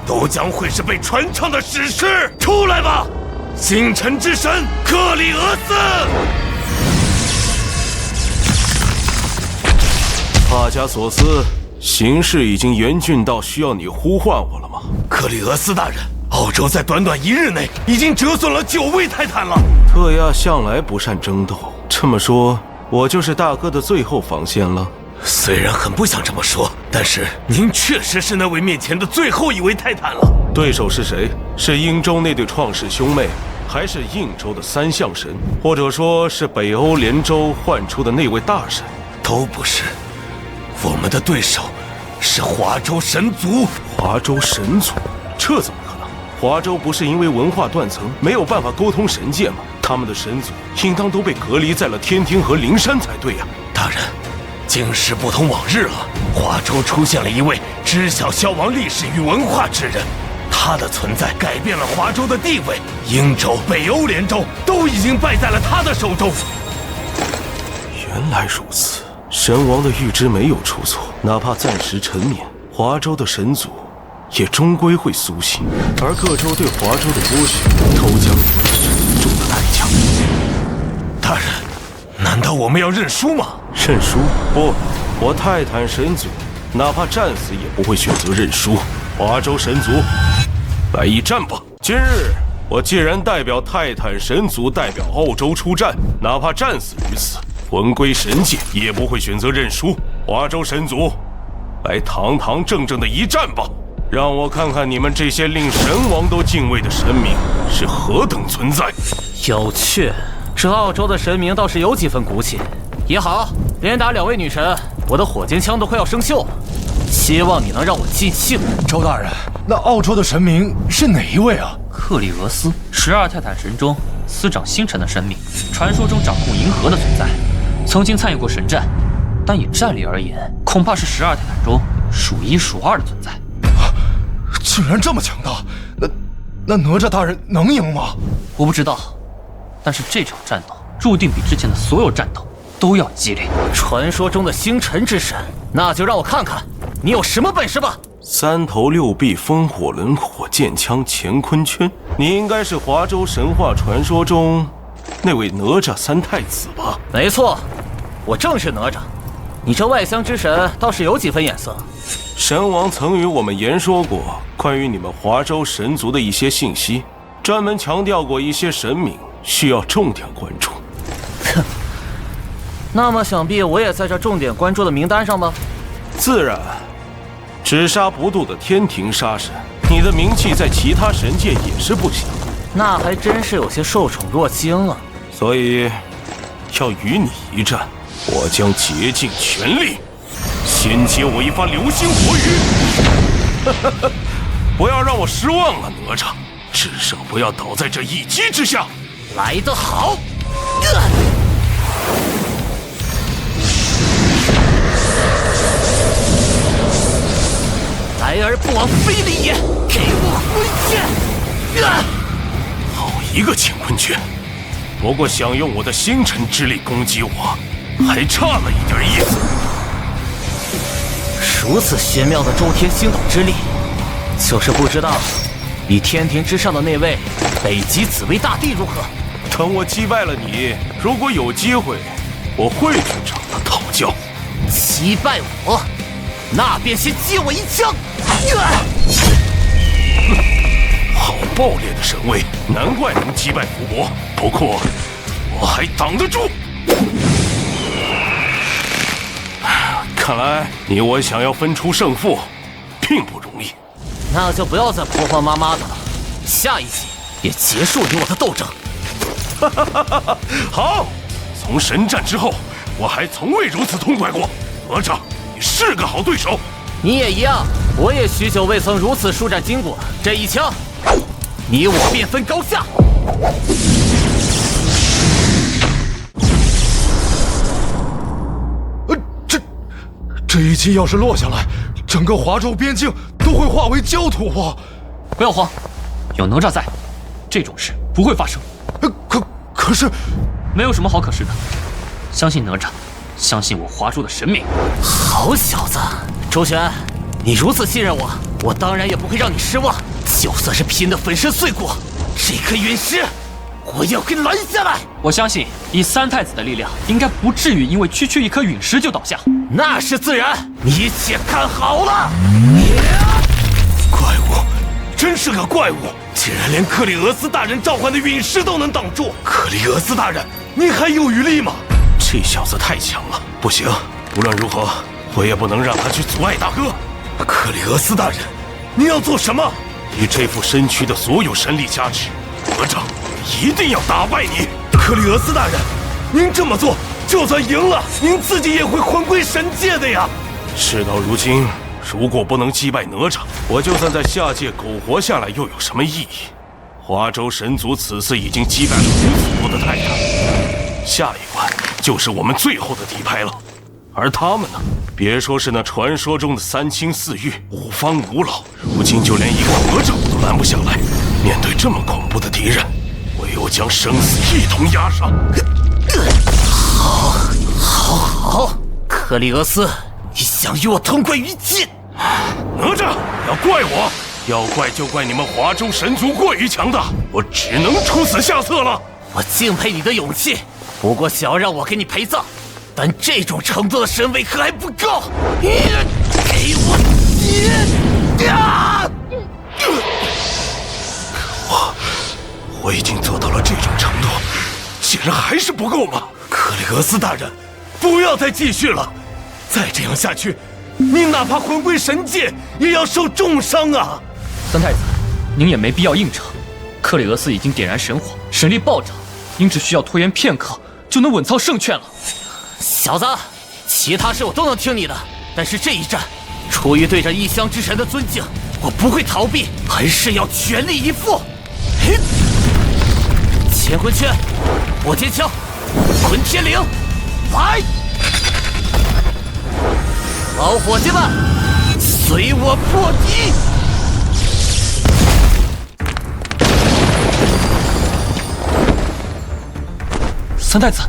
都将会是被传唱的史诗。出来吧，星辰之神克里俄斯！帕加索斯，形势已经严峻到需要你呼唤我了吗？克里俄斯大人，澳洲在短短1日内已经折损了9位泰坦了。特亚向来不善争斗，这么说，我就是大哥的最后防线了。虽然很不想这么说，但是您确实是那位面前的最后一位泰坦了。对手是谁？是英州那对创世兄妹，还是印州的三相神，或者说是北欧连州唤出的那位大神？都不是，我们的对手是华州神族。华州神族？这怎么可能？华州不是因为文化断层没有办法沟通神界吗？他们的神族应当都被隔离在了天庭和灵山才对呀。大人，今时不同往日了，华州出现了一位知晓消亡历史与文化之人，他的存在改变了华州的地位，英州、北欧连州都已经败在了他的手中。原来如此，神王的预知没有出错，哪怕暂时沉湎，华州的神族也终归会苏醒，而各州对华州的剥削都将有着沉重的代价。大人，难道我们要认输吗？认输？不，我泰坦神族哪怕战死也不会选择认输。华州神族，来一战吧！今日我既然代表泰坦神族代表澳洲出战，哪怕战死于此，魂归神界也不会选择认输。华州神族，来堂堂正正的一战吧！让我看看你们这些令神王都敬畏的神明是何等存在。有趣，这澳洲的神明倒是有几分骨气。也好，连打2位女神，我的火箭枪都快要生锈了。希望你能让我尽兴。周大人，那澳洲的神明是哪一位啊？克里俄斯，12泰坦神中司掌星辰的神明，传说中掌控银河的存在，曾经参与过神战，但以战力而言，恐怕是12泰坦中数1数2的存在。竟然这么强大，那哪吒大人能赢吗？我不知道，但是这场战斗注定比之前的所有战斗都要激烈。传说中的星辰之神，那就让我看看你有什么本事吧。3头6臂风火轮火箭枪乾坤圈，你应该是华州神话传说中那位哪吒3太子吧？没错，我正是哪吒。你这外乡之神倒是有几分眼色。神王曾与我们言说过关于你们华州神族的一些信息，专门强调过一些神明需要重点关注。哼，那么想必我也在这重点关注的名单上吧？自然，只杀不渡的天庭杀神，你的名气在其他神界也是不小。那还真是有些受宠若惊啊。所以，要与你一战，我将竭尽全力。先接我一发流星火雨！不要让我失望了，哪吒，至少不要倒在这一击之下。来得好！来而不往非礼也，给我回去！好一个乾坤圈！不过想用我的星辰之力攻击我，还差了一点意思。如此玄妙的周天星斗之力，就是不知道比天庭之上的那位北极紫薇大帝如何。等我击败了你，如果有机会，我会去找他讨教。击败我，那便先接我一枪！好爆裂的神威，难怪能击败伏魔。不过我还挡得住。看来你我想要分出胜负，并不容易。那就不要再婆婆妈妈的了，下一集也结束你我的斗争。好，从神战之后，我还从未如此痛快过。哪吒，你是个好对手。你也一样，我也许久未曾如此舒展筋骨。这一枪，你我便分高下。这一击要是落下来，整个华州边境都会化为焦土吧？不要慌，有哪吒在，这种事不会发生。可是，没有什么好可是的，相信哪吒，相信我华州的神明。好小子，周旋，你如此信任我，我当然也不会让你失望。就算是拼得粉身碎骨，这颗陨石我也要给拦下来。我相信以3太子的力量，应该不至于因为区区一颗陨石就倒下。那是自然，你且看好了。怪物，真是个怪物！竟然连克里俄斯大人召唤的陨石都能挡住！克里俄斯大人，你还有余力吗？这小子太强了，不行，无论如何，我也不能让他去阻碍大哥。克里俄斯大人，你要做什么？以这副身躯的所有神力加持，哪吒一定要打败你。克里俄斯大人，您这么做，就算赢了，您自己也会魂归神界的呀。事到如今，如果不能击败哪吒，我就算在下界苟活下来，又有什么意义？华州神族此次已经击败了如此多的泰坦，下一关就是我们最后的底牌了。而他们呢？别说是那传说中的三清四御、五方五老，如今就连一个哪吒都拦不下来。面对这么恐怖的敌人，唯有将生死一同押上。好，克里俄斯，你想与我同归于尽？哪吒，要怪我，要怪就怪你们华州神族过于强大，我只能出此下策了。我敬佩你的勇气，不过想要让我给你陪葬，但这种程度的神威可还不够。给我我已经做到了这种程度，竟然还是不够吗？克里俄斯大人，不要再继续了，再这样下去，你哪怕魂归神界，也要受重伤啊！三太子，您也没必要硬撑。克里俄斯已经点燃神火，神力暴涨，您只需要拖延片刻，就能稳操胜券了。小子，其他事我都能听你的，但是这一战，出于对这异乡之神的尊敬，我不会逃避，还是要全力以赴。乾坤圈，火尖枪，混天绫，来！老伙计们，随我破敌！三太子，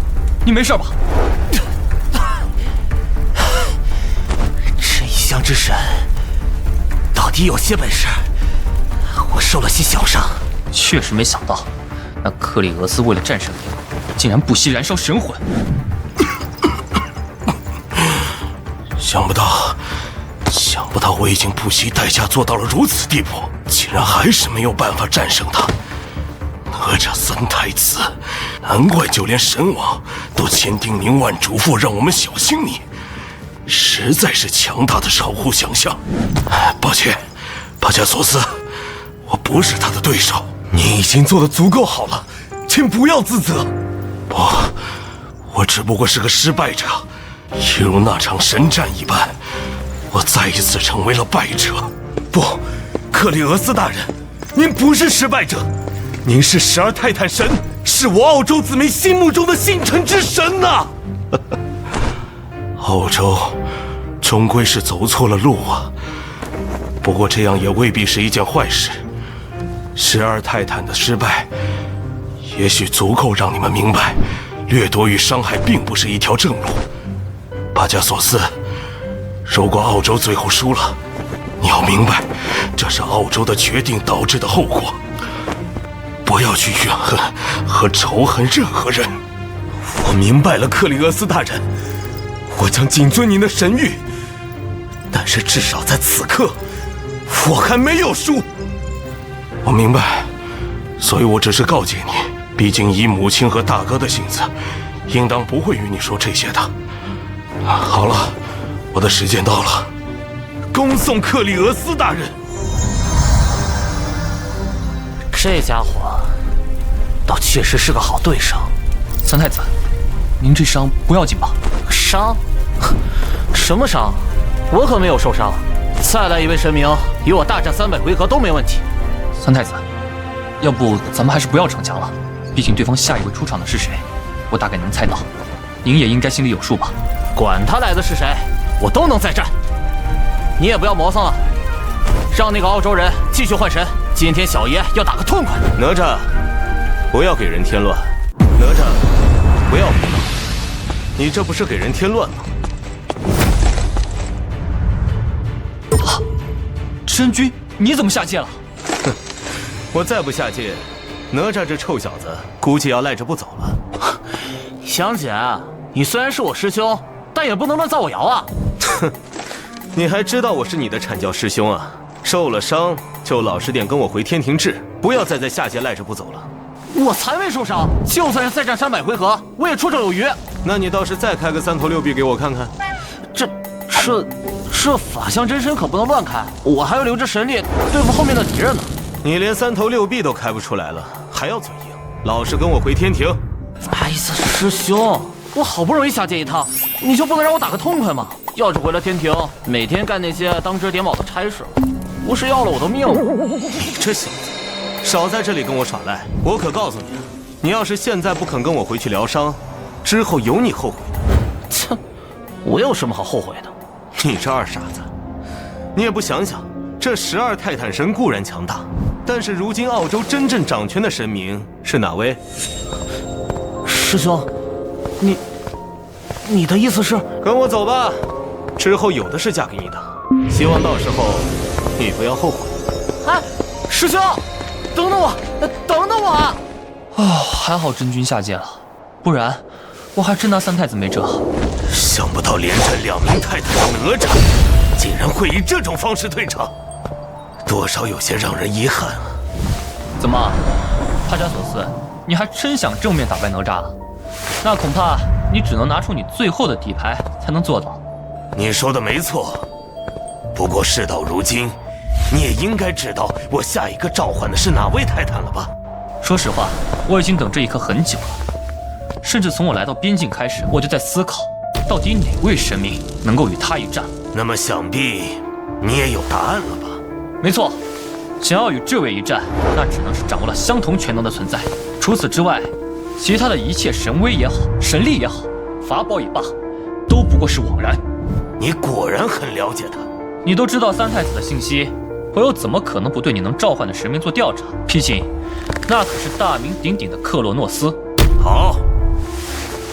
你没事吧？这异乡之神到底有些本事，我受了些小伤。确实没想到，那克里俄斯为了战胜你，竟然不惜燃烧神魂。想不到我已经不惜代价做到了如此地步，竟然还是没有办法战胜他。哪吒三太子，难怪就连神王都千叮咛万嘱咐让我们小心你，实在是强大的超乎想象。抱歉，巴加索斯，我不是他的对手。你已经做得足够好了，请不要自责。我只不过是个失败者，一如那场神战一般，我再一次成为了败者。不，克里俄斯大人，您不是失败者，您是12泰坦神，是我澳洲子民心目中的星辰之神呐！澳洲终归是走错了路啊，不过这样也未必是一件坏事。12泰坦的失败，也许足够让你们明白，掠夺与伤害并不是一条正路。巴加索斯，如果澳洲最后输了，你要明白，这是澳洲的决定导致的后果。不要去怨恨和仇恨任何人。我明白了，克里俄斯大人，我将谨遵您的神谕。但是至少在此刻，我还没有输。我明白，所以我只是告诫你，毕竟以母亲和大哥的性子，应当不会与你说这些的。好了，我的时间到了，恭送克里俄斯大人。这家伙倒确实是个好对手。三太子，您这伤不要紧吧？伤？什么伤？我可没有受伤。再来一位神明，与我大战300回合都没问题。三太子，要不咱们还是不要逞强了，毕竟对方下一位出场的是谁，我大概能猜到，您也应该心里有数吧？管他来的是谁，我都能再战。你也不要磨蹭了，让那个澳洲人继续换神。今天小爷要打个痛快。哪吒，不要给人添乱。哪吒，不要胡闹，你这不是给人添乱吗？真君，你怎么下界了？哼，我再不下界，哪吒这臭小子估计要赖着不走了。香姐，你虽然是我师兄，但也不能乱造我谣啊！哼，你还知道我是你的阐教师兄啊？受了伤就老实点跟我回天庭治，不要再在下界赖着不走了。我才没受伤，就算是再战300回合，我也绰绰有余。那你倒是再开个3头6臂给我看看。这法相真身可不能乱开，我还要留着神力对付后面的敌人呢。你连3头6臂都开不出来了，还要嘴硬？老实跟我回天庭。哎呀，师兄，我好不容易下界一趟，你就不能让我打个痛快吗？要是回了天庭，每天干那些当值点卯的差事，不是要了我的命吗？你这小子，少在这里跟我耍赖！我可告诉你，你要是现在不肯跟我回去疗伤，之后有你后悔的。切，我有什么好后悔的？你这二傻子，你也不想想，这12泰坦神固然强大，但是如今澳洲真正掌权的神明是哪位？师兄，你的意思是？跟我走吧，之后有的是嫁给你的，希望到时候你不要后悔。哎，师兄，等等我，等等我啊！还好真君下界了，不然我还真拿3太子没辙。想不到连战2名泰坦的哪吒，竟然会以这种方式退场，多少有些让人遗憾啊！怎么，帕加索斯，你还真想正面打败哪吒了？那恐怕你只能拿出你最后的底牌才能做到。你说的没错，不过事到如今，你也应该知道我下一个召唤的是哪位泰坦了吧？说实话，我已经等这一刻很久了，甚至从我来到边境开始，我就在思考，到底哪位神明能够与他一战。那么想必你也有答案了吧？没错，想要与这位一战，那只能是掌握了相同全能的存在。除此之外，其他的一切神威也好，神力也好，法宝也罢，都不过是枉然。你果然很了解他。你都知道3太子的信息，我又怎么可能不对你能召唤的神明做调查？毕竟，那可是大名鼎鼎的克洛诺斯。好，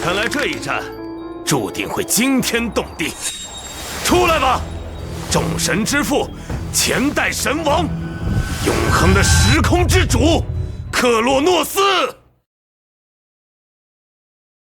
看来这一战注定会惊天动地。出来吧，众神之父，前代神王，永恒的时空之主，克洛诺斯。